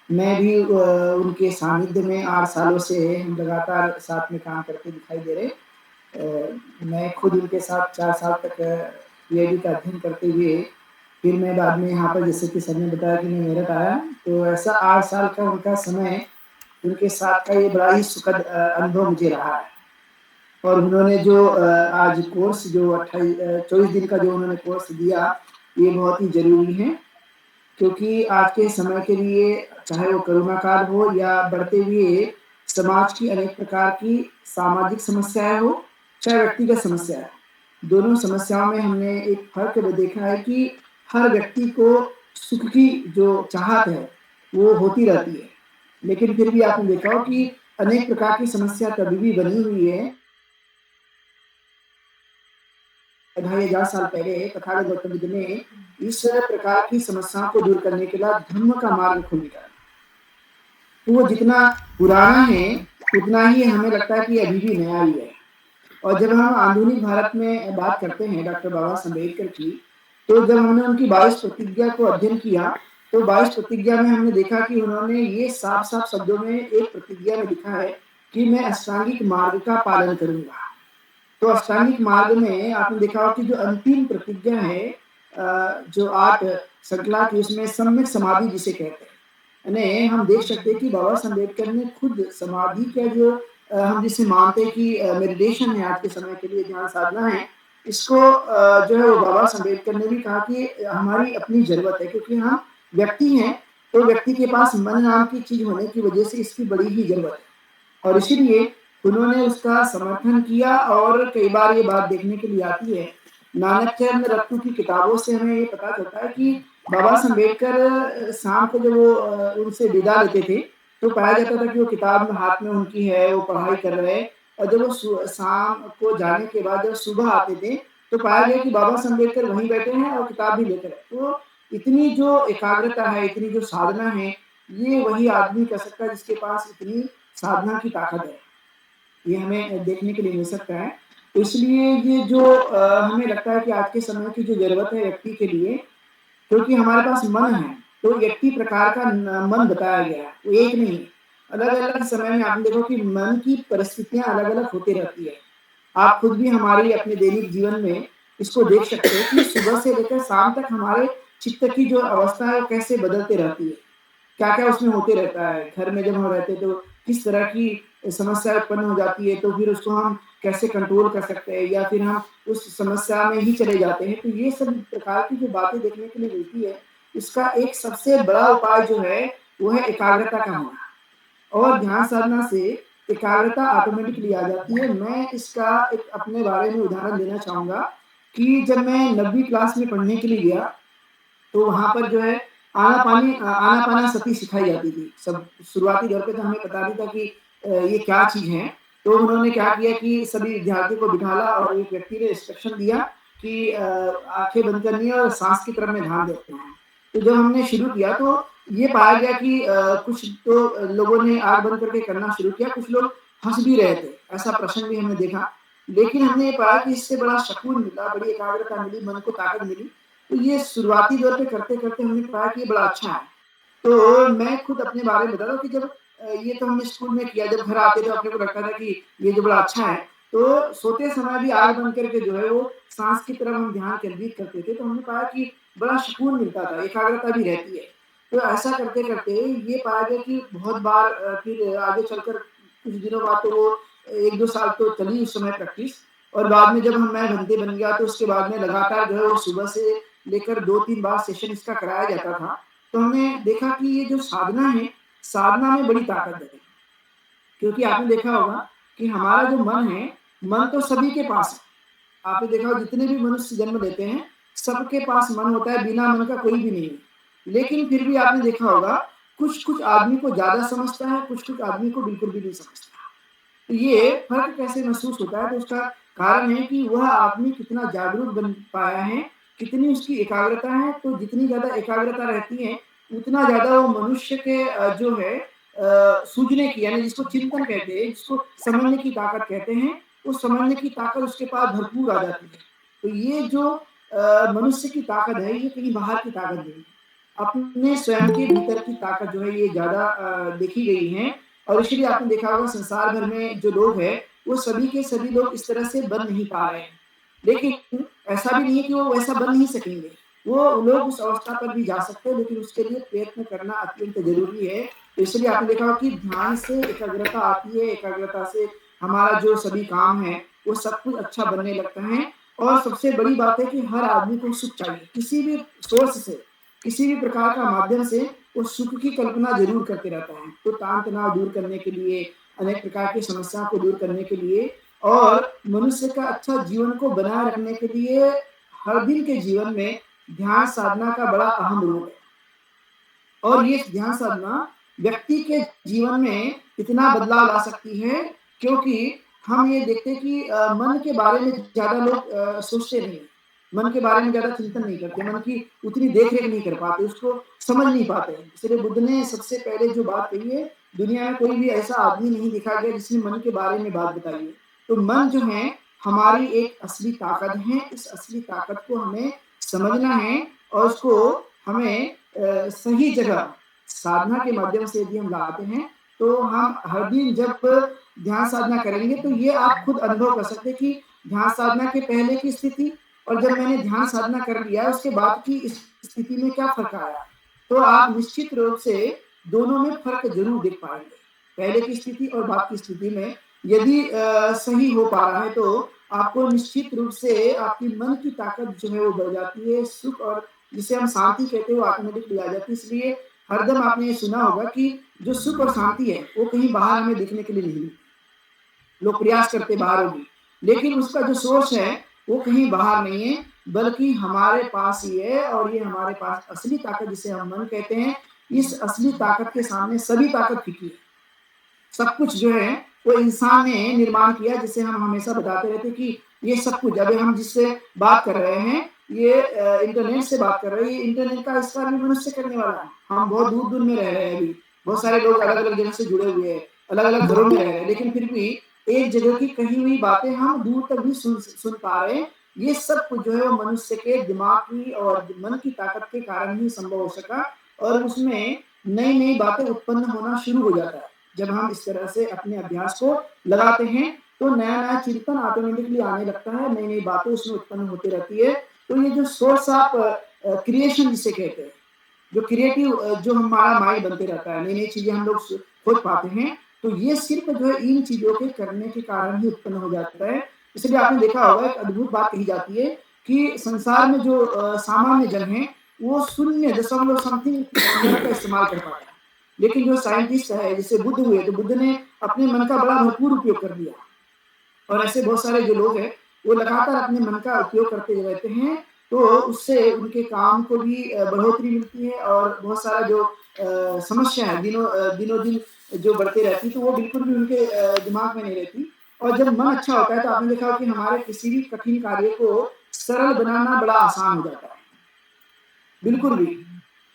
Speaker 3: मैं भी उनके सानिध्य में 8 सालों से हम लगातार साथ में काम करते दिखाई दे रहे। मैं खुद उनके साथ 4 साल तक पीएचडी का अध्ययन करते हुए फिर मैं बाद में यहाँ पर, जैसे कि सर ने बताया कि मैं मेरठ आया, तो ऐसा 8 साल का उनका समय, उनके साथ का ये बड़ा ही सुखद अनुभव मुझे रहा है। और उन्होंने जो आज कोर्स जो 24 दिन का जो उन्होंने कोर्स दिया, ये बहुत ही जरूरी है, क्योंकि आज के समय के लिए, चाहे वो कोरोना काल हो या बढ़ते हुए समाज की अनेक प्रकार की सामाजिक समस्याएं हो, चाहे व्यक्तिगत समस्या है, दोनों समस्याओं में हमने एक फर्क देखा है कि हर व्यक्ति को सुख की जो चाहत है वो होती रहती है, लेकिन फिर भी आपने देखा हो कि अनेक प्रकार की समस्या कभी भी बनी हुई है। 2500 साल पहले तथागत गौतम बुद्ध ने इस प्रकार की समस्याओं को दूर करने के लिए धर्म का मार्ग खोल दिया। तो वो जितना पुराना है उतना ही हमें लगता है कि अभी भी नया ही है। और जब हम आधुनिक भारत में बात करते हैं डॉक्टर बाबा साहब अम्बेडकर की, तो जब हमने उनकी 22 प्रतिज्ञा को अध्ययन किया, तो 22 प्रतिज्ञा में हमने देखा कि उन्होंने ये साफ साफ शब्दों में एक प्रतिज्ञा में लिखा है कि मैं अष्टांगिक मार्ग का पालन करूंगा। तो अष्टांगिक मार्ग में आपने देखा कि जो अंतिम प्रतिज्ञा है जो 8 श्रृंखला की उसमें सम्यक समाधि जिसे कहते हैं। यानी हम देख सकते हैं कि बाबा साहब अम्बेडकर ने खुद समाधि का जो हम जिसे मानते हैं कि मेडिटेशन है आज के समय के लिए, ध्यान साधना है, इसको जो है वो बाबा साहब अम्बेडकर ने भी कहा कि हमारी अपनी ज़रूरत है, क्योंकि हम व्यक्ति हैं, तो व्यक्ति के पास मन नाम की चीज़ होने की वजह से इसकी बड़ी ही ज़रूरत है। और इसीलिए उन्होंने उसका समर्थन किया। और कई बार ये बात देखने के लिए आती है, नानक चंद रत्तू की किताबों से हमें ये पता चलता है कि बाबा साहब अम्बेडकर शाम को जब वो उनसे विदा लेते थे, तो पाया जाता था कि वो किताब हाथ में उनकी है, वो पढ़ाई कर रहे हैं। और जब वो शाम को जाने के बाद जब सुबह आते थे, तो पाया गया कि बाबा साहब अम्बेडकर वहीं बैठे हैं और किताब भी लेकर। तो इतनी जो एकाग्रता है, इतनी जो साधना है, ये वही आदमी कर सकता है जिसके पास इतनी साधना की ताकत है। ये हमें देखने के लिए मिल सकता है। तो इसलिए ये जो हमें लगता है कि आज के समय की जो ज़रूरत है व्यक्ति के लिए, क्योंकि हमारे पास मन है, तो व्यक्ति प्रकार का मन बताया गया है, वो एक नहीं है। अलग-अलग समय में आपने देखो कि मन की परिस्थितियाँ अलग-अलग होती रहती है। आप खुद भी हमारी अपने दैनिक जीवन में इसको देख सकते हैं कि सुबह से लेकर शाम तक हमारे चित्त की जो अवस्था है वो कैसे बदलती रहती है। क्या-क्या उसमें होते रहता है। घर में जब हम रहते हैं तो किस तरह की समस्या उत्पन्न हो जाती है, तो फिर उसको हम कैसे कंट्रोल कर सकते हैं, या फिर हम उस समस्या में ही चले जाते हैं। तो ये सब प्रकार की जो बातें देखने के लिए मिलती है, इसका एक सबसे बड़ा उपाय जो है, वो है एकाग्रता का होना। और ध्यान साधना से एकाग्रता ऑटोमेटिकली आ जाती है। मैं इसका एक अपने बारे में उदाहरण देना चाहूँगा कि जब मैं 9वीं क्लास में पढ़ने के लिए गया, तो वहाँ पर जो है आनापानासती सिखाई जाती थी। सब शुरुआती दौर पे तो हमें पता नहीं था कि ये क्या चीज़ है। तो उन्होंने क्या किया कि सभी विद्यार्थियों को बिठाला और एक व्यक्ति ने इंस्ट्रक्शन दिया कि आँखें बंद करनी है और साँस की तरफ में ध्यान देना है। तो जब हमने शुरू किया तो ये पाया गया कि कुछ तो लोगों ने आँख बंद करके करना शुरू किया, कुछ लोग हँस भी रहे थे। ऐसा प्रसंग भी हमने देखा। लेकिन हमने ये पाया कि इससे बड़ा सुकून मिला, बड़ी एकाग्रता मिली, मन को ताकत मिली। तो ये शुरुआती दौर पे करते-करते हमने पाया कि ये बड़ा अच्छा है। तो मैं खुद अपने बारे में बता रहा हूँ कि जब ये तो हमने स्कूल में किया, जब घर आते तो अपने को लगता था कि ये जो बड़ा अच्छा है। तो सोते समय भी आँख बंद करके जो है वो साँस की तरफ हम ध्यान केंद्रित करते थे, तो हमने पाया कि बड़ा सुकून मिलता था, एकाग्रता भी रहती है। तो ऐसा करते-करते ये पाया गया कि बहुत बार फिर आगे चलकर कुछ दिनों बाद तो वो 1-2 साल तो चली उस समय प्रैक्टिस। और बाद में जब मैं बंदे बन गया, तो उसके बाद में लगातार जो है वो सुबह से लेकर 2-3 बार सेशन इसका कराया जाता था। तो हमने देखा कि ये जो साधना है, साधना में बड़ी ताकत है। क्योंकि आपने देखा होगा कि हमारा जो मन है, मन तो सभी के पास है। आपने देखा होगा जितने भी मनुष्य जन्म लेते हैं, सबके पास मन होता है, बिना मन का कोई भी नहीं है। लेकिन फिर भी आपने देखा होगा, कुछ-कुछ आदमी को ज़्यादा समझता है, कुछ-कुछ आदमी को बिल्कुल भी नहीं समझता। तो ये फ़र्क कैसे महसूस होता है? तो उसका कारण है कि वह आदमी कितना जागरूक बन पाया है, कितनी उसकी एकाग्रता है। तो जितनी ज़्यादा एकाग्रता रहती है, उतना ज़्यादा वो मनुष्य के जो है सूझने की, यानी जिसको चिंतन कहते हैं, जिसको समझने की ताकत कहते हैं, उस समझने की ताकत उसके पास भरपूर आ जाती है। तो ये जो मनुष्य की ताकत है, ये कहीं बाहर की ताकत नहीं है। अपने स्वयं के भीतर की ताकत जो है ये ज़्यादा देखी गई है। और इसीलिए आपने देखा होगा संसार भर में जो लोग हैं, वो सभी के सभी लोग इस तरह से बन नहीं पा रहे हैं। लेकिन ऐसा भी नहीं है कि वो वैसा बन नहीं सकेंगे। वो लोग उस अवस्था पर भी जा सकते हैं, लेकिन उसके लिए प्रयत्न करना अत्यंत ज़रूरी है। तो इसलिए आपने देखा होगा कि ध्यान से एकाग्रता आती है, एकाग्रता से हमारा जो सभी काम है, वो सब कुछ अच्छा बनने लगता है। और सबसे बड़ी बात है कि हर आदमी को सुख चाहिए, किसी भी सोर्स से, किसी भी प्रकार का माध्यम से वो सुख की कल्पना ज़रूर करते रहता है। तो तान-तनाव दूर करने के लिए, अनेक प्रकार की समस्याओं को दूर करने के लिए और मनुष्य का अच्छा जीवन को बनाए रखने के लिए हर दिन के जीवन में ध्यान साधना का बड़ा अहम रोल है। और ये ध्यान साधना व्यक्ति के जीवन में इतना बदलाव ला सकती है, क्योंकि हम ये देखते हैं कि मन के बारे में ज़्यादा लोग सोचते नहीं हैं। मन के बारे में ज़्यादा चिंतन नहीं करते, मन की उतनी देख-रेख नहीं कर पाते, उसको समझ नहीं पाते। इसलिए बुद्ध ने सबसे पहले जो बात कही है, दुनिया में कोई भी ऐसा आदमी नहीं देखा गया जिसने मन के बारे में बात बताई है। तो मन जो है हमारी एक असली ताकत है, इस असली ताकत को हमें समझना है और उसको हमें सही जगह साधना के माध्यम से यदि हम लाते हैं, तो हम हर दिन जब ध्यान साधना करेंगे, तो ये आप खुद अनुभव कर सकते हैं कि ध्यान साधना के पहले की स्थिति और जब मैंने ध्यान साधना कर लिया उसके बाद की इस स्थिति में क्या फ़र्क आया? तो आप निश्चित रूप से दोनों में फ़र्क ज़रूर देख पाएँगे। पहले की स्थिति और बाद की स्थिति में यदि सही हो पा रहा है तो आपको निश्चित रूप से आपकी मन की ताकत जो है वो बढ़ जाती है, सुख और जिसे हम शांति कहते हैं वो ऑटोमेटिकली आ जाती है। इसलिए हरदम आपने ये सुना होगा कि जो सुख और शांति है वो कहीं बाहर हमें दिखने के लिए नहीं मिलती। लोग प्रयास करते बाहर होगी, लेकिन उसका जो सोर्स है वो कहीं बाहर नहीं है, बल्कि हमारे पास ही है और ये हमारे पास असली ताकत जिसे हम मन कहते हैं, इस असली ताकत के सामने सभी ताकत फीकी है। सब कुछ जो है वो इंसान ने निर्माण किया जिसे हम हमेशा बताते रहते हैं कि ये सब कुछ अभी हम जिससे बात कर रहे हैं ये इंटरनेट से बात कर रहे हैं, ये इंटरनेट का आविष्कार भी मनुष्य करने वाला है। हम बहुत दूर-दूर में रह रहे हैं अभी, बहुत सारे लोग अलग-अलग जगह से जुड़े हुए हैं, अलग-अलग घरों में रह रहे हैं, लेकिन फिर भी एक जगह की कही हुई बातें हम दूर तक भी सुन पा रहे हैं। ये सब कुछ जो है वो मनुष्य के दिमाग की और मन की ताकत के कारण ही संभव हो सका और उसमें नई-नई बातें उत्पन्न होना शुरू हो जाता है। जब हम इस तरह से अपने अभ्यास को लगाते हैं, तो नया-नया चिंतन ऑटोमेटिकली आने लगता है, नई-नई बातें उसमें उत्पन्न होती रहती है। तो ये जो सोर्स ऑफ क्रिएशन जिसे कहते हैं, जो क्रिएटिव जो हमारा माइंड बनते रहता है, नई-नई चीज़ें हम लोग खोज पाते हैं, तो ये सिर्फ़ जो है इन चीज़ों के करने के कारण ही उत्पन्न हो जाता है। इसलिए आपने देखा होगा एक अद्भुत बात कही जाती है कि संसार में जो सामान्य जन है, वो शून्य दशमलव समथिंग मिनट का इस्तेमाल कर पाता है। लेकिन जो साइंटिस्ट है, जैसे बुद्ध हुए, तो बुद्ध ने अपने मन का बड़ा भरपूर उपयोग कर लिया और ऐसे बहुत सारे जो लोग हैं, वो लगातार अपने मन का उपयोग करते रहते हैं, तो उससे उनके काम को भी बढ़ोतरी मिलती है और बहुत सारा जो समस्या है दिनों-दिन जो बढ़ती रहती है, तो वो बिल्कुल भी उनके दिमाग में नहीं रहती और जब मन अच्छा होता है, तो आपने देखा हो कि हमारे किसी भी कठिन कार्य को सरल बनाना बड़ा आसान हो जाता है। बिल्कुल भी।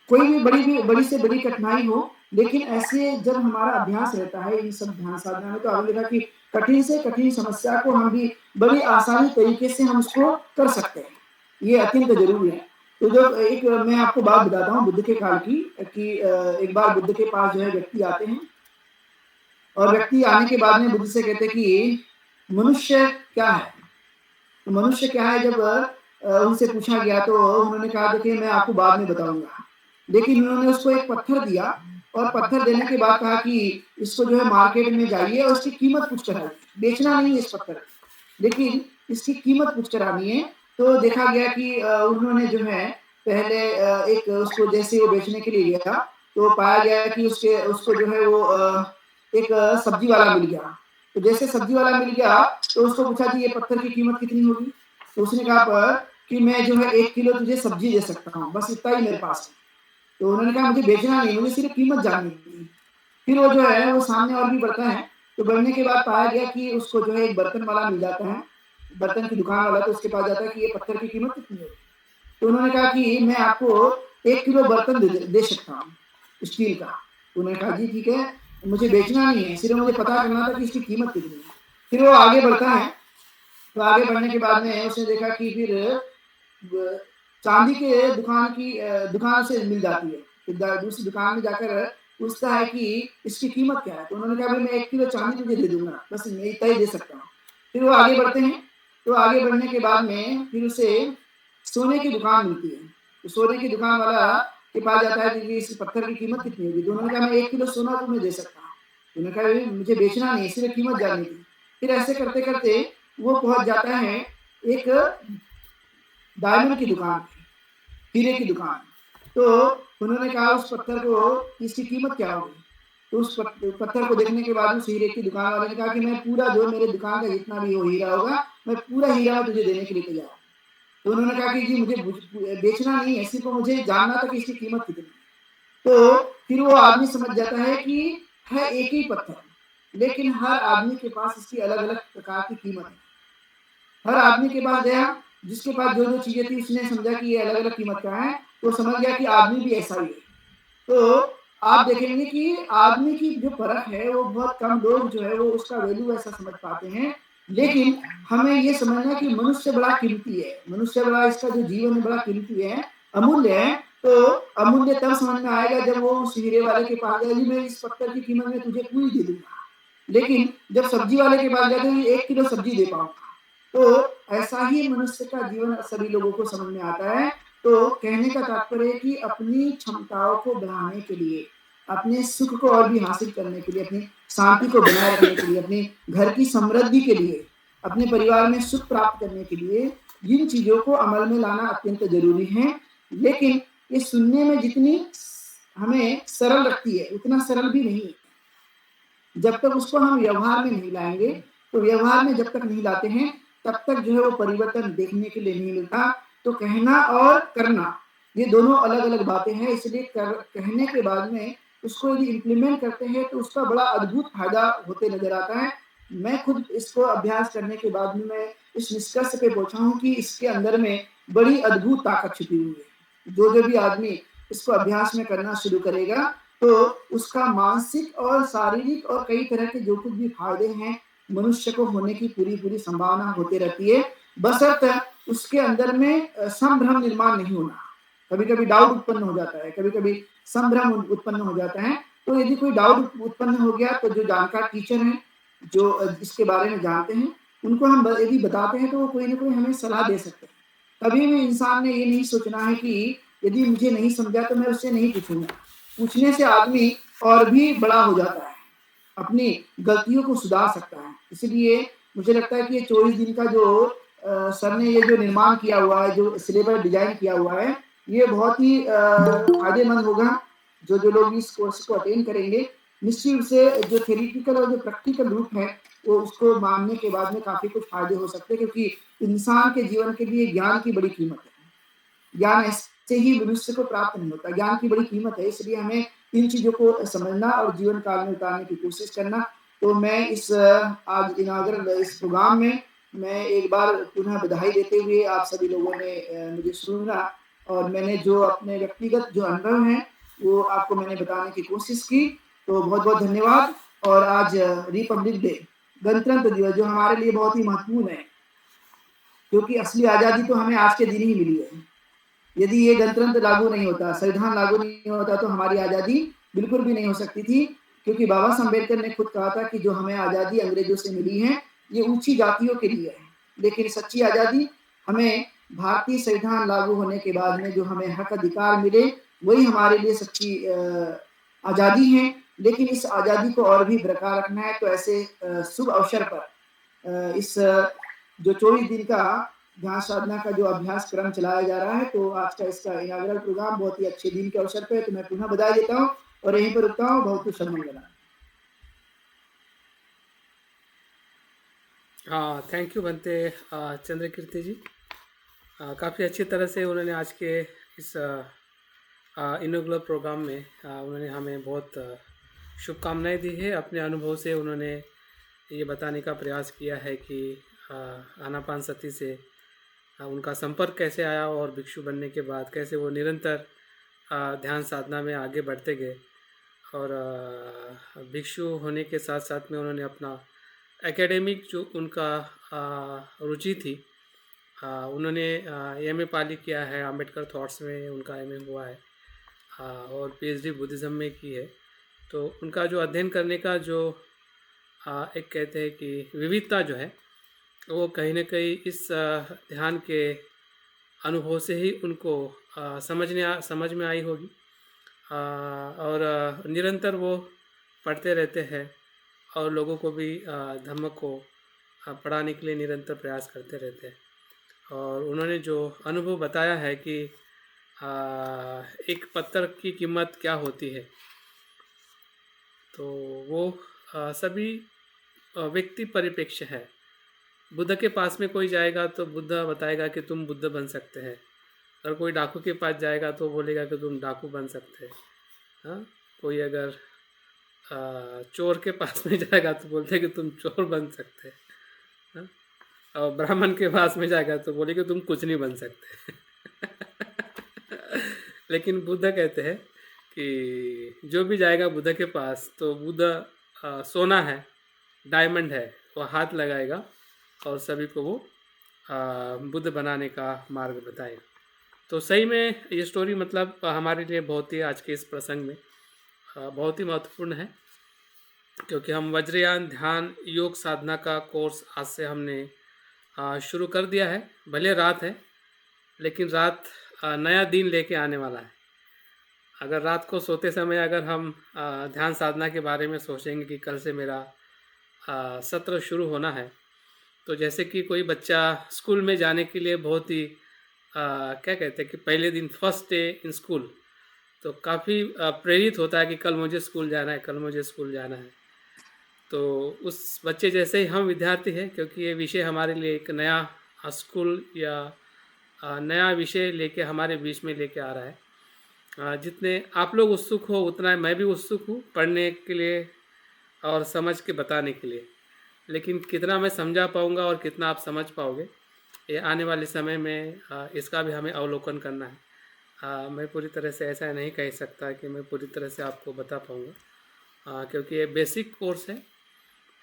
Speaker 3: कोई भी बड़ी से बड़ी कठिनाई हो, लेकिन ऐसे जब हमारा अभ्यास रहता है इन सब ध्यान साधना में, तो आपने देखा कि कठिन से कठिन समस्या को हम भी बड़ी आसानी तरीके से हम उसको कर सकते हैं। ये अत्यंत ज़रूरी है। तो जब एक मैं आपको बात बताता हूँ बुद्ध के काल की कि एक बार बुद्ध के पास जो है व्यक्ति आते हैं और व्यक्ति आने के बाद में बुद्ध से कहते हैं कि मनुष्य क्या है? तो मनुष्य क्या है जब उनसे पूछा गया तो उन्होंने कहा देखिए मैं आपको बाद में बताऊँगा। लेकिन उन्होंने उसको एक पत्थर दिया और पत्थर देने के बाद कहा कि इसको जो है मार्केट में जाइए और इसकी कीमत पूछ कर आइए। बेचना नहीं है इस पत्थर को, लेकिन इसकी कीमत पूछ कर आनी है। तो देखा गया कि उन्होंने जो है पहले एक उसको जैसे वो बेचने के लिए गया, तो पाया गया कि उसके उसको जो है वो एक सब्जी वाला मिल गया। तो जैसे सब्जी वाला मिल गया, तो उसको पूछा कि ये पत्थर की कीमत कितनी होगी? तो उसने कहा कि मैं जो है 1 किलो तुझे सब्जी दे सकता हूँ, बस इतना ही मेरे पास है। तो उन्होंने कहा मुझे बेचना नहीं, मुझे सिर्फ़ कीमत जाननी थी। फिर वो जो है वो सामने और भी बढ़ता है, तो बढ़ने के बाद पाया गया कि उसको जो है एक बर्तन वाला मिल जाता है, बर्तन की दुकान वाला, तो उसके पास जाता है कि ये पत्थर की कीमत कितनी है? तो उन्होंने कहा कि मैं आपको 1 किलो बर्तन दे सकता हूँ, स्टील का। तो उन्होंने कहा जी ठीक है, मुझे बेचना नहीं है, सिर्फ़ मुझे पता करना था कि इसकी कीमत कितनी है। फिर वो आगे बढ़ता है, तो आगे बढ़ने के बाद में उसने देखा कि फिर ब चाँदी के दुकान से मिल जाती है। फिर दूसरी दुकान में जाकर पूछता है कि इसकी कीमत क्या है? तो उन्होंने कहा भाई मैं 1 किलो चाँदी तुझे दे दूँगा, बस मैं इतना ही दे सकता हूँ। फिर वो आगे बढ़ते हैं, तो आगे बढ़ने के बाद में फिर उसे सोने की दुकान मिलती है। तो सोने की दुकान वाला के पास जाता है कि इस पत्थर की कीमत कितनी होगी? तो उन्होंने कहा मैं 1 किलो सोना तुम्हें दे सकता हूँ। तो उन्होंने कहा भई मुझे बेचना नहीं, सिर्फ़ कीमत जाननी थी। फिर ऐसे करते-करते वो पहुँच जाता है एक डायमंड की दुकान पे, हीरे की दुकान। तो उन्होंने कहा उस पत्थर को इसकी कीमत क्या होगी? तो उस पत्थर को देखने के बाद उस हीरे की दुकान वाले ने कहा कि मैं पूरा जो मेरे दुकान का जितना भी वो हीरा होगा, मैं पूरा हीरा तुझे देने के लिए तैयार हूँ। तो उन्होंने कहा कि जी मुझे बेचना नहीं है, सिर्फ़ मुझे जानना था कि इसकी कीमत कितनी है। तो फिर वो आदमी समझ जाता है कि है एक ही पत्थर, लेकिन हर आदमी के पास इसकी अलग-अलग प्रकार की कीमत है। हर आदमी के पास गया, जिसके पास जो-जो चीज़ें थी उसने समझा कि ये अलग-अलग कीमत का है, तो समझ गया कि आदमी भी ऐसा ही है। तो आप देखेंगे कि आदमी की जो परख है वो बहुत कम लोग जो है वो उसका वैल्यू ऐसा समझ पाते हैं। लेकिन हमें ये समझना है कि मनुष्य बड़ा कीमती है, मनुष्य बड़ा इसका जो जीवन है बड़ा कीमती है, अमूल्य है। तो अमूल्य तब समझ में आएगा जब वो उस हीरे वाले के पास गया, जी मैं इस पत्थर की कीमत में तुझे पूरी दे दूँगा। लेकिन जब सब्जी वाले के पास गया तो ये 1 किलो सब्जी दे पाऊँगा। तो ऐसा ही मनुष्य का जीवन सभी लोगों को समझ में आता है। तो कहने का तात्पर्य है कि अपनी क्षमताओं को बढ़ाने के लिए, अपने सुख को और भी हासिल करने के लिए, अपनी शांति को बनाए रखने के लिए, अपने घर की समृद्धि के लिए, अपने परिवार में सुख प्राप्त करने के लिए जिन चीज़ों को अमल में लाना अत्यंत ज़रूरी है। लेकिन ये सुनने में जितनी हमें सरल लगती है, उतना सरल भी नहीं है। जब तक उसको हम व्यवहार में नहीं लाएँगे, तो व्यवहार में जब तक नहीं लाते हैं, तब तक जो है वो परिवर्तन देखने के लिए नहीं मिलता। तो कहना और करना, ये दोनों अलग-अलग बातें हैं, इसलिए कहने के बाद में उसको यदि इम्प्लीमेंट करते हैं, तो उसका बड़ा अद्भुत फ़ायदा होते नज़र आता है। मैं खुद इसको अभ्यास करने के बाद में मैं इस निष्कर्ष पे पहुँचा हूँ कि इसके अंदर में बड़ी अद्भुत ताकत छिपी हुई है। जो भी आदमी इसको अभ्यास में करना शुरू करेगा, तो उसका मानसिक और शारीरिक और कई तरह के जो कुछ भी फ़ायदे हैं, मनुष्य को होने की पूरी-पूरी संभावना होती रहती है, बशर्ते उसके अंदर में संभ्रम निर्माण नहीं होना। कभी-कभी डाउट उत्पन्न हो जाता है, कभी-कभी संभ्रम उत्पन्न हो जाता है। तो यदि कोई डाउट उत्पन्न हो गया, तो जो जानकार टीचर हैं, जो इसके बारे में जानते हैं, उनको हम यदि बताते हैं, तो वो कोई न कोई हमें सलाह दे सकते हैं। कभी भी इंसान ने ये नहीं सोचना है कि यदि मुझे नहीं समझा, तो मैं उससे नहीं पूछूँगा। पूछने से आदमी और भी बड़ा हो जाता है, अपनी गलतियों को सुधार सकता है। इसलिए मुझे लगता है कि ये 24 दिन का जो सर ने ये जो निर्माण किया हुआ है, जो सिलेबस डिज़ाइन किया हुआ है, ये बहुत ही फ़ायदेमंद होगा। जो लोग इस कोर्स को अटेंड करेंगे, निश्चित रूप से जो थ्योरेटिकल और जो प्रैक्टिकल रूप है, वो उसको मानने के बाद में काफ़ी कुछ फ़ायदे हो सकते हैं, क्योंकि इंसान के जीवन के लिए ज्ञान की बड़ी कीमत है। ज्ञान ऐसे ही मनुष्य को प्राप्त नहीं होता, ज्ञान की बड़ी कीमत है, इसलिए हमें इन चीज़ों को समझना और जीवन काल में उतारने की कोशिश करना। तो मैं इस आज इनॉग्रल इस प्रोग्राम में मैं एक बार पुनः बधाई देते हुए आप सभी लोगों ने मुझे सुना, और मैंने जो अपने व्यक्तिगत जो अनुभव हैं, वो आपको मैंने बताने की कोशिश की। तो बहुत-बहुत धन्यवाद। और आज रिपब्लिक डे, गणतंत्र दिवस, जो हमारे लिए बहुत ही महत्वपूर्ण है, क्योंकि असली आज़ादी तो हमें आज के दिन ही मिली है। यदि ये गणतंत्र लागू नहीं होता, संविधान लागू नहीं होता, तो हमारी आज़ादी बिल्कुल भी नहीं हो सकती थी, क्योंकि बाबा साहब अम्बेडकर ने खुद कहा था कि जो हमें आज़ादी अंग्रेज़ों से मिली है, ये ऊँची जातियों के लिए है। लेकिन सच्ची आज़ादी हमें भारतीय संविधान लागू होने के बाद में जो हमें हक अधिकार मिले, वही हमारे लिए सच्ची आज़ादी है। लेकिन इस आज़ादी को और भी बरकरार रखना है, तो ऐसे शुभ अवसर पर इस जो 24 दिन का ध्यान साधना का जो अभ्यास क्रम चलाया जा रहा है, तो आज का इसका इनॉग्रल प्रोग्राम बहुत ही अच्छे दिन के अवसर पे है, तो मैं पुनः बधाई देता हूँ और यहीं पर रुकता हूँ। बहुत शुभ मंगल।
Speaker 1: हाँ, थैंक यू बनते चंद्रकीर्ति जी। काफ़ी अच्छी तरह से उन्होंने आज के इस इनॉग्रल प्रोग्राम में उन्होंने हमें बहुत शुभकामनाएं दी है। अपने अनुभव से उन्होंने ये बताने का प्रयास किया है कि आनापानसति से उनका संपर्क कैसे आया, और भिक्षु बनने के बाद कैसे वो निरंतर ध्यान साधना में आगे बढ़ते गए, और भिक्षु होने के साथ साथ में उन्होंने अपना एकेडमिक जो उनका रुचि थी, उन्होंने एमए पाली किया है, अम्बेडकर थॉट्स में उनका एमए हुआ है, और पीएचडी बुद्धिज़्म में की है। तो उनका जो अध्ययन करने का जो एक कहते हैं कि विविधता जो है, वो कहीं ना कहीं इस ध्यान के अनुभव से ही उनको समझ में आई होगी। और निरंतर वो पढ़ते रहते हैं और लोगों को भी धम्म को पढ़ाने के लिए निरंतर प्रयास करते रहते हैं। और उन्होंने जो अनुभव बताया है कि एक पत्थर की कीमत क्या होती है, तो वो सभी व्यक्ति परिप्रेक्ष्य है। बुद्ध के पास में कोई जाएगा तो बुद्ध बताएगा कि तुम बुद्ध बन सकते हैं, और कोई डाकू के पास जाएगा तो बोलेगा कि तुम डाकू बन सकते हैं। हाँ, कोई अगर चोर के पास में जाएगा तो बोलते हैं कि तुम चोर बन सकते हैं। हाँ? और ब्राह्मण के पास में जाएगा तो बोले कि तुम कुछ नहीं बन सकते। लेकिन बुद्ध कहते हैं कि जो भी जाएगा बुद्ध के पास, तो बुद्ध सोना है, डायमंड है, वो हाथ लगाएगा और सभी को वो बुद्ध बनाने का मार्ग बताएगा। तो सही में ये स्टोरी मतलब हमारे लिए बहुत ही आज के इस प्रसंग में बहुत ही महत्वपूर्ण है, क्योंकि हम वज्रयान ध्यान योग साधना का कोर्स आज से हमने शुरू कर दिया है। भले रात है, लेकिन रात नया दिन लेके आने वाला है। अगर रात को सोते समय अगर हम ध्यान साधना के बारे में सोचेंगे कि कल से मेरा सत्र शुरू होना है, तो जैसे कि कोई बच्चा स्कूल में जाने के लिए बहुत ही क्या कहते हैं कि पहले दिन फर्स्ट डे इन स्कूल, तो काफ़ी प्रेरित होता है कि कल मुझे स्कूल जाना है, कल मुझे स्कूल जाना है। तो उस बच्चे जैसे ही हम विद्यार्थी हैं, क्योंकि ये विषय हमारे लिए एक नया स्कूल या नया विषय लेके हमारे बीच में लेके आ रहा है। जितने आप लोग उत्सुक हो उतना मैं भी उत्सुक हूँ पढ़ने के लिए और समझ के बताने के लिए। लेकिन कितना मैं समझा पाऊँगा और कितना आप समझ पाओगे, ये आने वाले समय में इसका भी हमें अवलोकन करना है। मैं पूरी तरह से ऐसा नहीं कह सकता कि मैं पूरी तरह से आपको बता पाऊँगा, क्योंकि ये बेसिक कोर्स है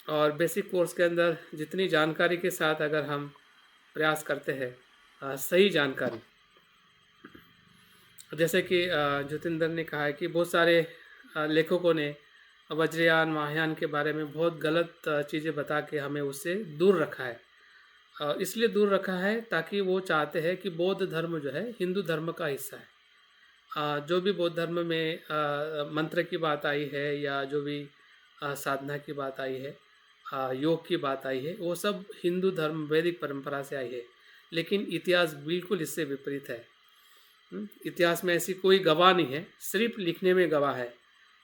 Speaker 1: और बेसिक कोर्स के अंदर जितनी जानकारी के साथ अगर हम प्रयास करते हैं सही जानकारी, जैसे कि ज्योतिंदर ने कहा है कि बहुत सारे लेखकों ने वज्रयान महायान के बारे में बहुत गलत चीज़ें बता के हमें उससे दूर रखा है। इसलिए दूर रखा है ताकि वो चाहते हैं कि बौद्ध धर्म जो है हिंदू धर्म का हिस्सा है। जो भी बौद्ध धर्म में मंत्र की बात आई है या जो भी साधना की बात आई है, योग की बात आई है, वो सब हिंदू धर्म वैदिक परंपरा से आई है। लेकिन इतिहास बिल्कुल इससे विपरीत है। इतिहास में ऐसी कोई गवाह नहीं है, सिर्फ लिखने में गवाह है।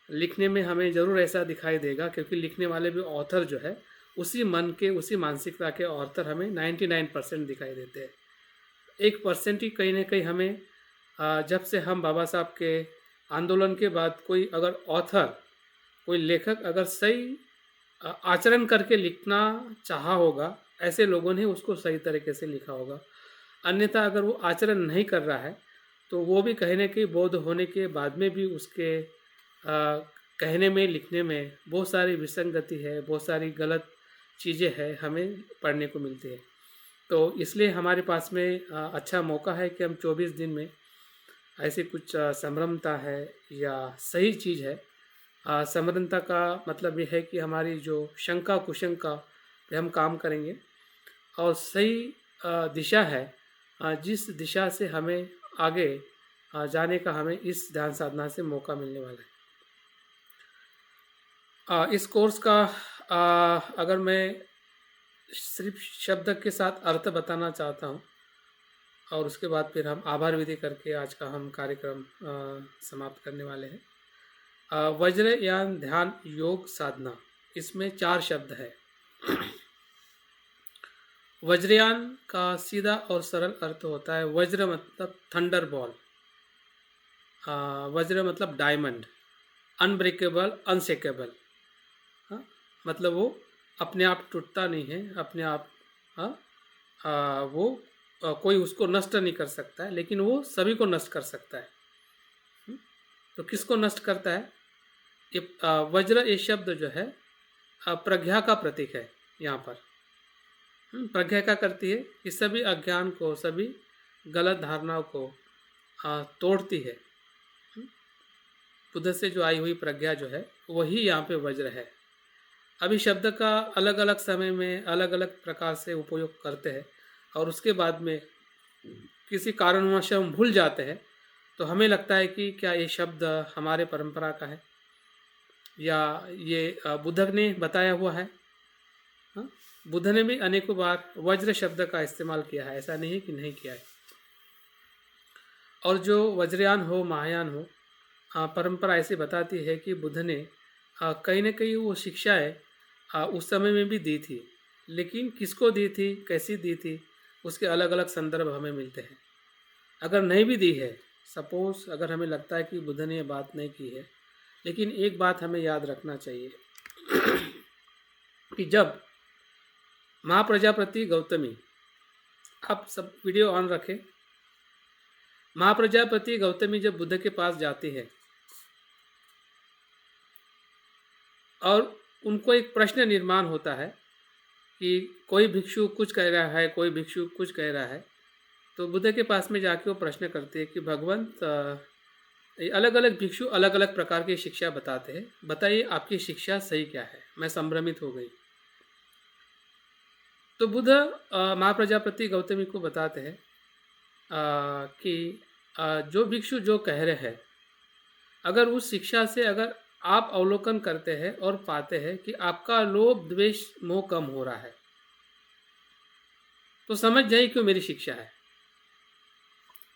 Speaker 1: लिखने में हमें ज़रूर ऐसा दिखाई देगा, क्योंकि लिखने वाले भी ऑथर जो है उसी मन के उसी मानसिकता के ऑथर हमें 99% दिखाई देते हैं। 1% ही कहीं ना कहीं हमें जब से हम बाबा साहब के आंदोलन के बाद कोई अगर ऑथर, कोई लेखक अगर सही आचरण करके लिखना चाहा होगा, ऐसे लोगों ने उसको सही तरीके से लिखा होगा। अन्यथा अगर वो आचरण नहीं कर रहा है तो वो भी कहीं ना कहीं बौद्ध होने के बाद में भी उसके कहने में लिखने में बहुत सारी विसंगति है, बहुत सारी गलत चीज़ें हैं हमें पढ़ने को मिलती है। तो इसलिए हमारे पास में अच्छा मौका है कि हम 24 दिन में ऐसी कुछ समरमता है या सही चीज़ है। समरमता का मतलब ये है कि हमारी जो शंका कुशंका पे हम काम करेंगे और सही दिशा है, जिस दिशा से हमें आगे जाने का हमें इस ध्यान साधना से मौका मिलने वाला है। इस कोर्स का अगर मैं सिर्फ शब्द के साथ अर्थ बताना चाहता हूँ और उसके बाद फिर हम आभार विधि करके आज का हम कार्यक्रम समाप्त करने वाले हैं। वज्रयान ध्यान योग साधना, इसमें 4 शब्द है। वज्रयान का सीधा और सरल अर्थ होता है, वज्र मतलब थंडर बॉल, वज्र मतलब डायमंड, अनब्रेकेबल अनशेकेबल। मतलब वो अपने आप टूटता नहीं है, अपने आप वो कोई उसको नष्ट नहीं कर सकता है, लेकिन वो सभी को नष्ट कर सकता है। तो किसको नष्ट करता है? ये वज्र ये शब्द जो है प्रज्ञा का प्रतीक है। यहाँ पर प्रज्ञा क्या करती है कि सभी अज्ञान को, सभी गलत धारणाओं को तोड़ती है। बुद्ध से जो आई हुई प्रज्ञा जो है वही यहाँ पे वज्र है। अभी शब्द का अलग अलग समय में अलग अलग प्रकार से उपयोग करते हैं और उसके बाद में किसी कारणवश हम भूल जाते हैं, तो हमें लगता है कि क्या ये शब्द हमारे परंपरा का है या ये बुद्ध ने बताया हुआ है। बुद्ध ने भी अनेकों बार वज्र शब्द का इस्तेमाल किया है, ऐसा नहीं है कि नहीं किया है। और जो वज्रयान हो महायान हो, परंपरा ऐसे बताती है कि बुद्ध ने कहीं ना कहीं वो शिक्षाएं उस समय में भी दी थी, लेकिन किसको दी थी, कैसी दी थी, उसके अलग अलग संदर्भ हमें मिलते हैं। अगर नहीं भी दी है, सपोज़ अगर हमें लगता है कि बुद्ध ने ये बात नहीं की है, लेकिन एक बात हमें याद रखना चाहिए कि जब महाप्रजापति गौतमी, आप सब वीडियो ऑन रखें, महाप्रजापति गौतमी जब बुद्ध के पास जाती है और उनको एक प्रश्न निर्माण होता है कि कोई भिक्षु कुछ कह रहा है, कोई भिक्षु कुछ कह रहा है, तो बुद्ध के पास में जाके वो प्रश्न करते हैं कि भगवंत, अलग अलग भिक्षु अलग अलग प्रकार की शिक्षा बताते हैं, बताइए आपकी शिक्षा सही क्या है। मैं संभ्रमित हो गई। तो बुद्ध महाप्रजापति गौतमी को बताते हैं कि जो भिक्षु जो कह रहे हैं, अगर उस शिक्षा से अगर आप अवलोकन करते हैं और पाते हैं कि आपका लोभ द्वेष मोह कम हो रहा है, तो समझ जाइए क्यों मेरी शिक्षा है।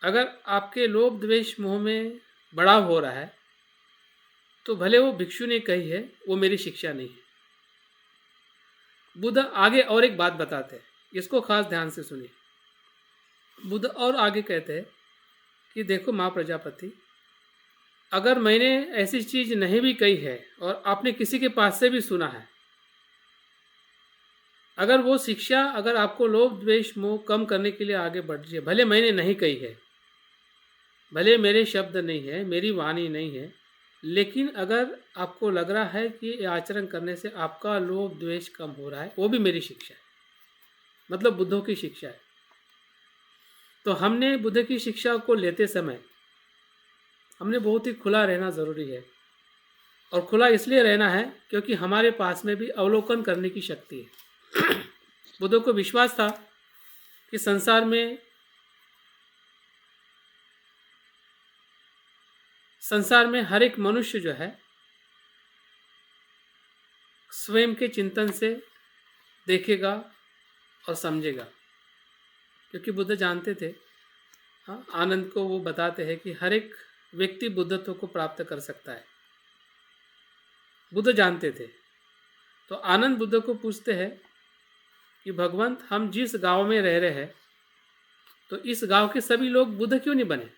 Speaker 1: अगर आपके लोभ द्वेष मोह में बढ़ाव हो रहा है, तो भले वो भिक्षु ने कही है, वो मेरी शिक्षा नहीं है। बुद्ध आगे और एक बात बताते हैं, इसको खास ध्यान से सुनिए। बुद्ध और आगे कहते हैं कि देखो माँ प्रजापति, अगर मैंने ऐसी चीज नहीं भी कही है और आपने किसी के पास से भी सुना है, अगर वो शिक्षा अगर आपको लोभ द्वेष मोह कम करने के लिए आगे बढ़ रही है, भले मैंने नहीं कही है, भले मेरे शब्द नहीं है, मेरी वाणी नहीं है, लेकिन अगर आपको लग रहा है कि ये आचरण करने से आपका लोभ द्वेष कम हो रहा है, वो भी मेरी शिक्षा है, मतलब बुद्धों की शिक्षा है। तो हमने बुद्ध की शिक्षा को लेते समय हमने बहुत ही खुला रहना ज़रूरी है। और खुला इसलिए रहना है क्योंकि हमारे पास में भी अवलोकन करने की शक्ति है। बुद्ध को विश्वास था कि संसार में हर एक मनुष्य जो है स्वयं के चिंतन से देखेगा और समझेगा, क्योंकि बुद्ध जानते थे, हाँ, आनंद को वो बताते हैं कि हर एक व्यक्ति बुद्धत्व को प्राप्त कर सकता है, बुद्ध जानते थे। तो आनंद बुद्ध को पूछते हैं कि भगवंत, हम जिस गांव में रह रहे हैं, तो इस गांव के सभी लोग बुद्ध क्यों नहीं बने?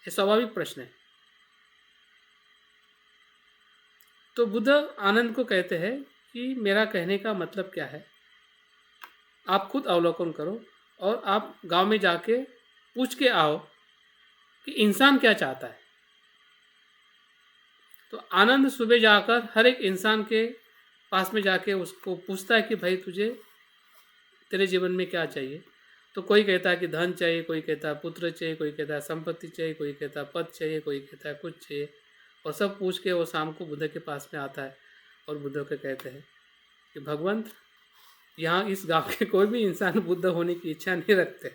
Speaker 1: ये स्वाभाविक प्रश्न है। तो बुद्ध आनंद को कहते हैं कि मेरा कहने का मतलब क्या है, आप खुद अवलोकन करो और आप गांव में जाके पूछ के आओ कि इंसान क्या चाहता है। तो आनंद सुबह जाकर हर एक इंसान के पास में जाके उसको पूछता है कि भाई तुझे तेरे जीवन में क्या चाहिए। तो कोई कहता है कि धन चाहिए, कोई कहता है पुत्र चाहिए, कोई कहता है संपत्ति चाहिए, कोई कहता है पद चाहिए, कोई कहता है कुछ चाहिए। और सब पूछ के वो शाम को बुद्ध के पास में आता है और बुद्ध को कहते हैं कि भगवंत, यहाँ इस गांव के कोई भी इंसान बुद्ध होने की इच्छा नहीं रखते।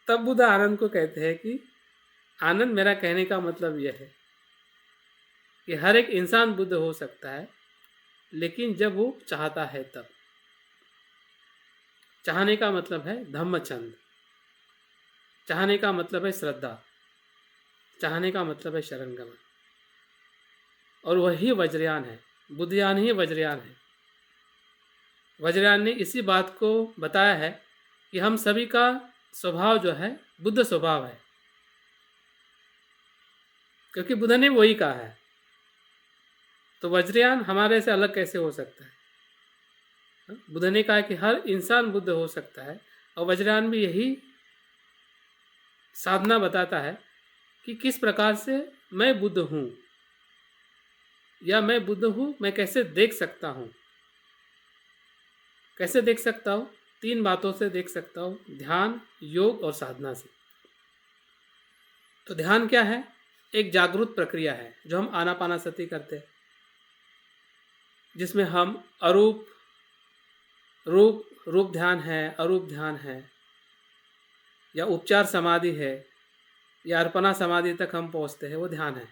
Speaker 1: तब बुद्ध आनंद को कहते हैं कि आनंद, मेरा कहने का मतलब यह है कि हर एक इंसान बुद्ध हो सकता है, लेकिन जब वो चाहता है तब। चाहने का मतलब है धम्मचंद, चाहने का मतलब है श्रद्धा, चाहने का मतलब है शरणगमन। और वही वज्रयान है, बुद्धयान ही वज्रयान है। वज्रयान ने इसी बात को बताया है कि हम सभी का स्वभाव जो है बुद्ध स्वभाव है, क्योंकि बुद्ध ने वही कहा है। तो वज्रयान हमारे से अलग कैसे हो सकता है? बुद्ध ने कहा कि हर इंसान बुद्ध हो सकता है, और वज्रयान भी यही साधना बताता है कि किस प्रकार से मैं बुद्ध हूँ, या मैं बुद्ध हूँ मैं कैसे देख सकता हूँ। कैसे देख सकता हूँ? 3 बातों से देख सकता हूँ, ध्यान, योग और साधना से। तो ध्यान क्या है? एक जागरूक प्रक्रिया है जो हम आनापानासति करते हैं, जिसमें हम रूप ध्यान है, अरूप ध्यान है, या उपचार समाधि है, या अर्पणा समाधि तक हम पहुँचते हैं, वो ध्यान है।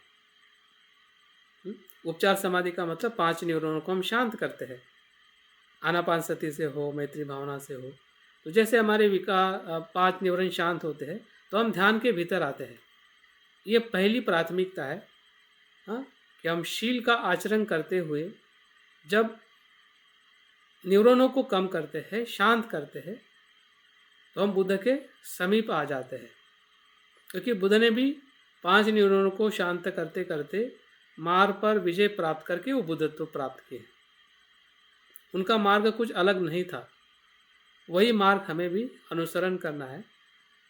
Speaker 1: उपचार समाधि का मतलब 5 न्यूरॉनों को हम शांत करते हैं, आनापानसति से हो, मैत्री भावना से हो। तो जैसे हमारे 5 न्यूरॉन शांत होते हैं तो हम ध्यान के भीतर आते हैं। ये पहली प्राथमिकता है, हाँ, कि हम शील का आचरण करते हुए जब न्यूरॉनों को कम करते हैं, शांत करते हैं, तो हम बुद्ध के समीप आ जाते हैं। क्योंकि बुद्ध ने भी 5 न्यूरॉनों को शांत करते करते मार्ग पर विजय प्राप्त करके वो बुद्धत्व प्राप्त किए। उनका मार्ग कुछ अलग नहीं था, वही मार्ग हमें भी अनुसरण करना है,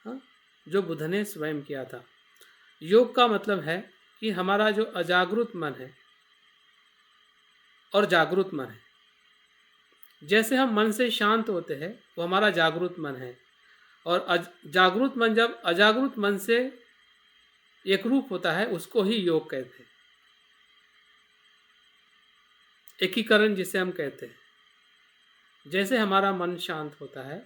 Speaker 1: हाँ, जो बुद्ध ने स्वयं किया था। योग का मतलब है कि हमारा जो अजागरूक मन है और जागरूक मन है, जैसे हम मन से शांत होते हैं वो हमारा जागरूक मन है, और जागरूक मन जब अजागरूक मन से एक रूप होता है उसको ही योग कहते हैं। एकीकरण जिसे हम कहते हैं। जैसे हमारा मन शांत होता है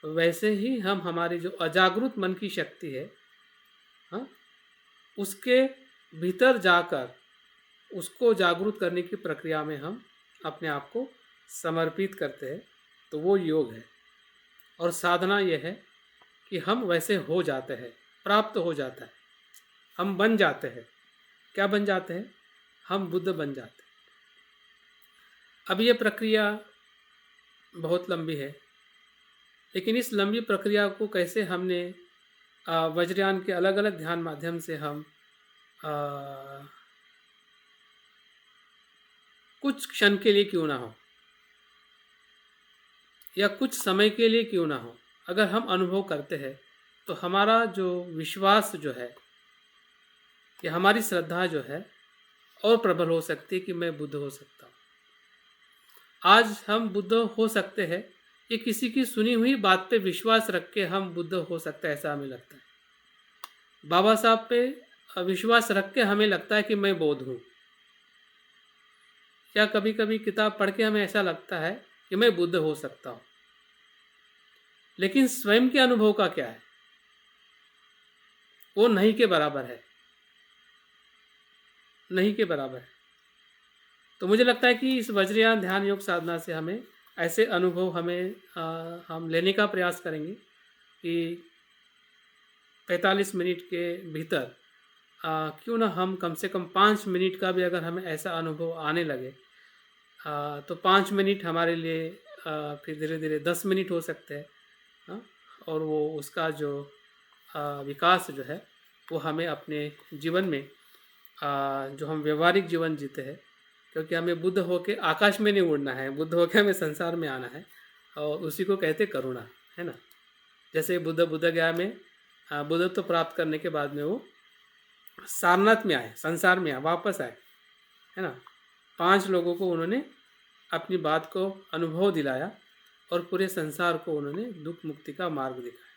Speaker 1: वैसे ही हम हमारी जो अजागृत मन की शक्ति है, हाँ, उसके भीतर जाकर उसको जागरूक करने की प्रक्रिया में हम अपने आप को समर्पित करते हैं, तो वो योग है। और साधना ये है कि हम वैसे हो जाते हैं, प्राप्त हो जाता है, हम बन जाते हैं। क्या बन जाते हैं? हम बुद्ध बन जाते हैं। अब ये प्रक्रिया बहुत लंबी है, लेकिन इस लंबी प्रक्रिया को कैसे हमने वज्रयान के अलग अलग ध्यान माध्यम से हम कुछ क्षण के लिए क्यों ना हो या कुछ समय के लिए क्यों ना हो, अगर हम अनुभव करते हैं तो हमारा जो विश्वास जो है या हमारी श्रद्धा जो है और प्रबल हो सकती है कि मैं बुद्ध हो सकता हूँ। आज हम बुद्ध हो सकते हैं, ये किसी की सुनी हुई बात पे विश्वास रख के हम बुद्ध हो सकते हैं ऐसा हमें लगता है। बाबा साहब पे विश्वास रख के हमें लगता है कि मैं बौद्ध हूँ, या कभी कभी किताब पढ़ के हमें ऐसा लगता है कि मैं बुद्ध हो सकता हूँ। लेकिन स्वयं के अनुभव का क्या है? वो नहीं के बराबर है, नहीं के बराबर है। तो मुझे लगता है कि इस वज्रयान ध्यान योग साधना से हमें ऐसे अनुभव हम लेने का प्रयास करेंगे कि 45 मिनट के भीतर क्यों ना हम कम से कम 5 मिनट का भी अगर हमें ऐसा अनुभव आने लगे तो 5 मिनट हमारे लिए फिर धीरे धीरे 10 मिनट हो सकते हैं। और वो उसका जो विकास जो है वो हमें अपने जीवन में जो हम व्यवहारिक जीवन जीते हैं, क्योंकि हमें बुद्ध होके आकाश में नहीं उड़ना है, बुद्ध होके हमें संसार में आना है, और उसी को कहते करुणा, है ना। जैसे बुद्ध गया में बुद्धत्व प्राप्त करने के बाद में वो सारनाथ में आए, संसार में आए, वापस आए, है ना। 5 लोगों को उन्होंने अपनी बात को अनुभव दिलाया और पूरे संसार को उन्होंने दुख मुक्ति का मार्ग दिखाया।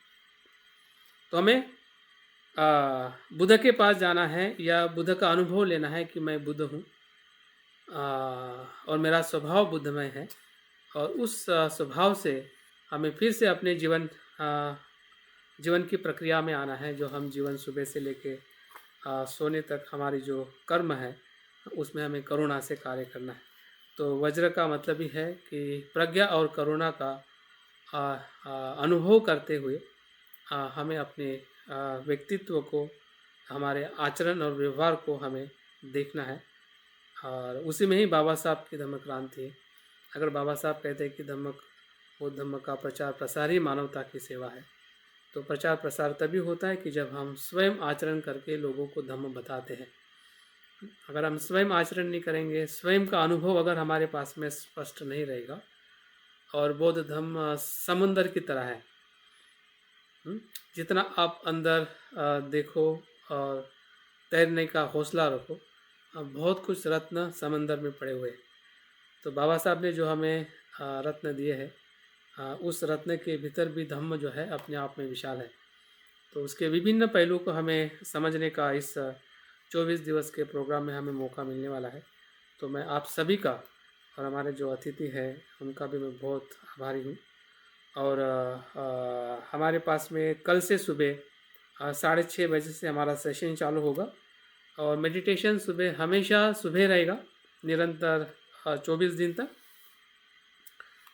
Speaker 1: तो हमें बुद्ध के पास जाना है या बुद्ध का अनुभव लेना है कि मैं बुद्ध हूँ और मेरा स्वभाव बुद्धमय है, और उस स्वभाव से हमें फिर से अपने जीवन की प्रक्रिया में आना है, जो हम जीवन सुबह से लेके सोने तक हमारी जो कर्म है उसमें हमें करुणा से कार्य करना है। तो वज्र का मतलब ही है कि प्रज्ञा और करुणा का अनुभव करते हुए हमें अपने व्यक्तित्व को, हमारे आचरण और व्यवहार को हमें देखना है। और उसी में ही बाबा साहब की धम्म क्रांति है। अगर बाबा साहब कहते हैं कि धम्म का प्रचार प्रसार ही मानवता की सेवा है, तो प्रचार प्रसार तभी होता है कि जब हम स्वयं आचरण करके लोगों को धम्म बताते हैं। अगर हम स्वयं आचरण नहीं करेंगे, स्वयं का अनुभव अगर हमारे पास में स्पष्ट नहीं रहेगा, और बौद्ध धम्म समुंदर की तरह है, जितना आप अंदर देखो और तैरने का हौसला रखो, बहुत कुछ रत्न समंदर में पड़े हुए हैं। तो बाबा साहब ने जो हमें रत्न दिए हैं, उस रत्न के भीतर भी धम्म जो है अपने आप में विशाल है। तो उसके विभिन्न पहलुओं को हमें समझने का इस 24 दिवस के प्रोग्राम में हमें मौका मिलने वाला है। तो मैं आप सभी का और हमारे जो अतिथि हैं उनका भी मैं बहुत आभारी हूँ। और हमारे पास में कल से सुबह 6:30 बजे से हमारा सेशन चालू होगा, और मेडिटेशन सुबह हमेशा सुबह रहेगा निरंतर 24 दिन तक।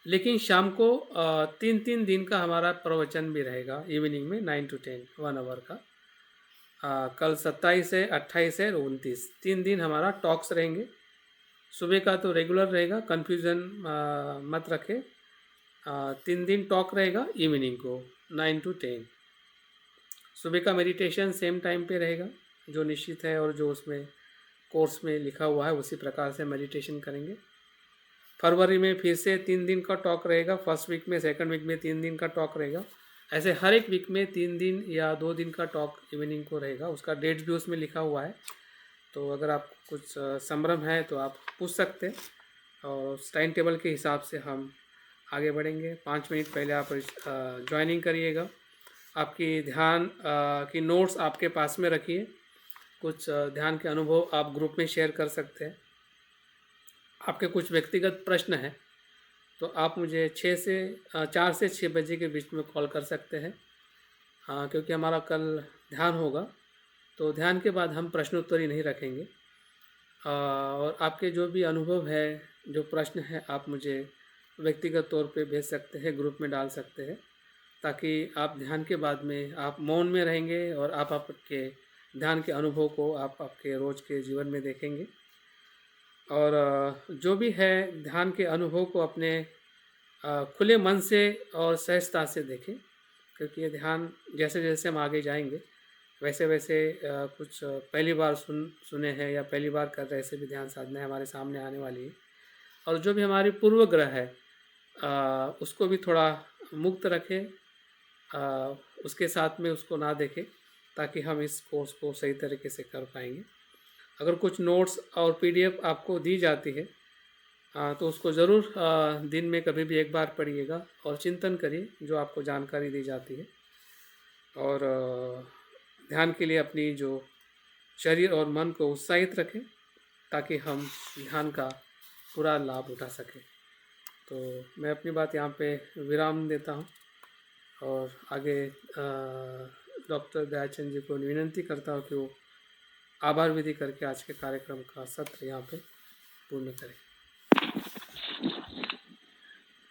Speaker 1: लेकिन शाम को 3 दिन का हमारा प्रवचन भी रहेगा इवनिंग में 9 to 10 1 आवर का। कल 27 है, 28 है और 29 3 दिन हमारा टॉक्स रहेंगे। सुबह का तो रेगुलर रहेगा, कन्फ्यूज़न मत रखें। 3 दिन टॉक रहेगा इवनिंग को 9 to 10। सुबह का मेडिटेशन सेम टाइम पे रहेगा जो निश्चित है, और जो उसमें कोर्स में लिखा हुआ है उसी प्रकार से मेडिटेशन करेंगे। फरवरी में फिर से 3 दिन का टॉक रहेगा, फर्स्ट वीक में, सेकंड वीक में 3 दिन का टॉक रहेगा। ऐसे हर एक वीक में 3 दिन या 2 दिन का टॉक इवनिंग को रहेगा, उसका डेट भी उसमें लिखा हुआ है। तो अगर आप कुछ संभ्रम है तो आप पूछ सकते हैं, और उस टाइम टेबल के हिसाब से हम आगे बढ़ेंगे। 5 मिनट पहले आप ज्वाइनिंग करिएगा। आपकी ध्यान की नोट्स आपके पास में रखिए, कुछ ध्यान के अनुभव आप ग्रुप में शेयर कर सकते हैं। आपके कुछ व्यक्तिगत प्रश्न हैं तो आप मुझे 4 से 6 बजे के बीच में कॉल कर सकते हैं। हाँ, क्योंकि हमारा कल ध्यान होगा, तो ध्यान के बाद हम प्रश्नोत्तरी नहीं रखेंगे। और आपके जो भी अनुभव है, जो प्रश्न है, आप मुझे व्यक्तिगत तौर पे भेज सकते हैं, ग्रुप में डाल सकते हैं, ताकि आप ध्यान के बाद में आप मौन में रहेंगे और आप आपके ध्यान के अनुभव को आप आपके रोज़ के जीवन में देखेंगे। और जो भी है ध्यान के अनुभव को अपने खुले मन से और सहजता से देखें, क्योंकि ये ध्यान जैसे जैसे हम आगे जाएंगे वैसे वैसे कुछ पहली बार सुने हैं या पहली बार कर रहे ऐसे भी ध्यान साधना हमारे सामने आने वाली है। और जो भी हमारी पूर्व ग्रह है उसको भी थोड़ा मुक्त रखें, उसके साथ में उसको ना देखें, ताकि हम इस कोर्स को सही तरीके से कर पाएंगे। अगर कुछ नोट्स और पीडीएफ आपको दी जाती है तो उसको ज़रूर दिन में कभी भी एक बार पढ़िएगा और चिंतन करिए जो आपको जानकारी दी जाती है। और ध्यान के लिए अपनी जो शरीर और मन को उत्साहित रखें, ताकि हम ध्यान का पूरा लाभ उठा सकें। तो मैं अपनी बात यहाँ पे विराम देता हूँ और आगे डॉक्टर दयाचंद जी को विनंती करता हूँ कि वो आभार विधि करके आज के कार्यक्रम का सत्र यहाँ पे पूर्ण करें।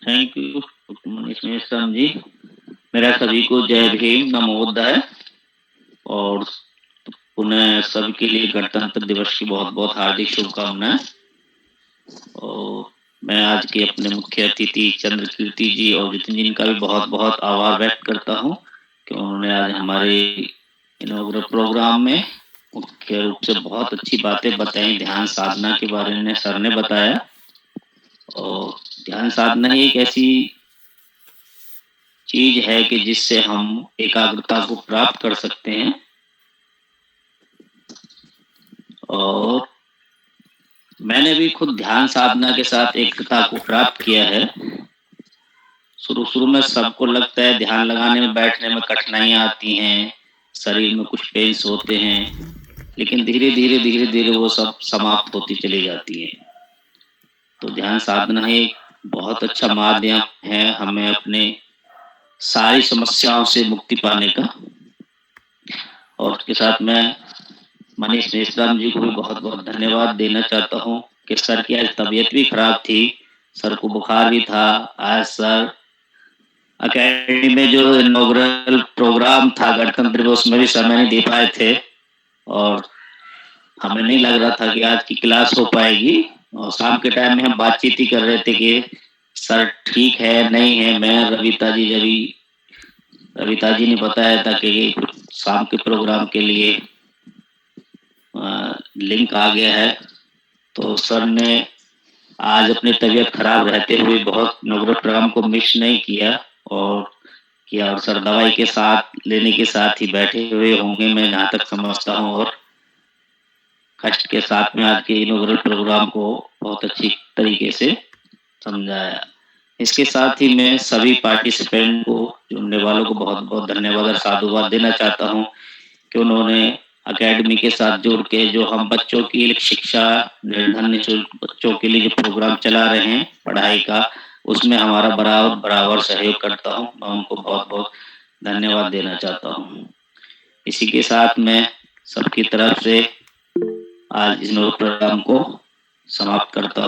Speaker 4: Thank you Manish Mishra ji. मेरा सभी को जय भीम, नमो बुद्धाय। और पुनः सभी के लिए गणतंत्र दिवस की बहुत बहुत हार्दिक शुभकामनाएं। और मैं आज के अपने मुख्य अतिथि चंद्र कीर्ति जी और जितिन जी का भी बहुत बहुत आभार व्यक्त करता हूं कि उन्होंने आज हमारे इनॉग्रेशन प्रोग्राम में मुख्य रूप से बहुत अच्छी बातें बताई। ध्यान साधना के बारे में सर ने बताया, और ध्यान साधना ही एक ऐसी चीज है कि जिससे हम एकाग्रता को प्राप्त कर सकते हैं। और मैंने भी खुद ध्यान साधना के साथ एकाग्रता को प्राप्त किया है। शुरू में सबको लगता है ध्यान लगाने में बैठने में कठिनाइयां आती हैं, शरीर में कुछ पेन्स होते हैं, लेकिन धीरे धीरे वो सब समाप्त होती चली जाती है। तो ध्यान साधना एक बहुत अच्छा माध्यम है हमें अपने सारी समस्याओं से मुक्ति पाने का। और उसके साथ मैं मनीष मिश्रा जी को भी बहुत बहुत धन्यवाद देना चाहता हूँ कि सर की आज तबीयत भी खराब थी, सर को बुखार भी था। आज सर अकेडमी में जो इनॉग्रेशन प्रोग्राम था गणतंत्र दिवस में भी समय नहीं दे पाए थे, और हमें नहीं लग रहा था कि आज की क्लास हो पाएगी। और शाम के टाइम में हम बातचीत ही कर रहे थे कि सर ठीक है नहीं है। मैं रविता जी ने बताया था कि शाम के प्रोग्राम के लिए लिंक आ गया है। तो सर ने आज अपनी तबीयत खराब रहते हुए बहुत इनॉग्रेशन प्रोग्राम को मिस नहीं किया और सर दवाई के साथ लेने के साथ ही बैठे हुए होंगे, मैं जहाँ तक समझता हूँ, और कष्ट के साथ में आज के इनॉग्रेशन प्रोग्राम को बहुत अच्छी तरीके से समझाया। इसके साथ ही मैं सभी पार्टिसिपेंट को, जुड़ने वालों को बहुत बहुत धन्यवाद और साधुवाद देना चाहता हूँ कि उन्होंने अकेडमी के साथ जुड़ के जो हम बच्चों की शिक्षा निर्धन निःशुल्क बच्चों के लिए जो प्रोग्राम चला रहे हैं पढ़ाई का, उसमें हमारा बराबर सहयोग करता हूँ। मैं उनको बहुत बहुत धन्यवाद देना चाहता हूँ। इसी के साथ मैं सबकी तरफ से आज इस प्रोग्राम को समाप्त करता हूँ।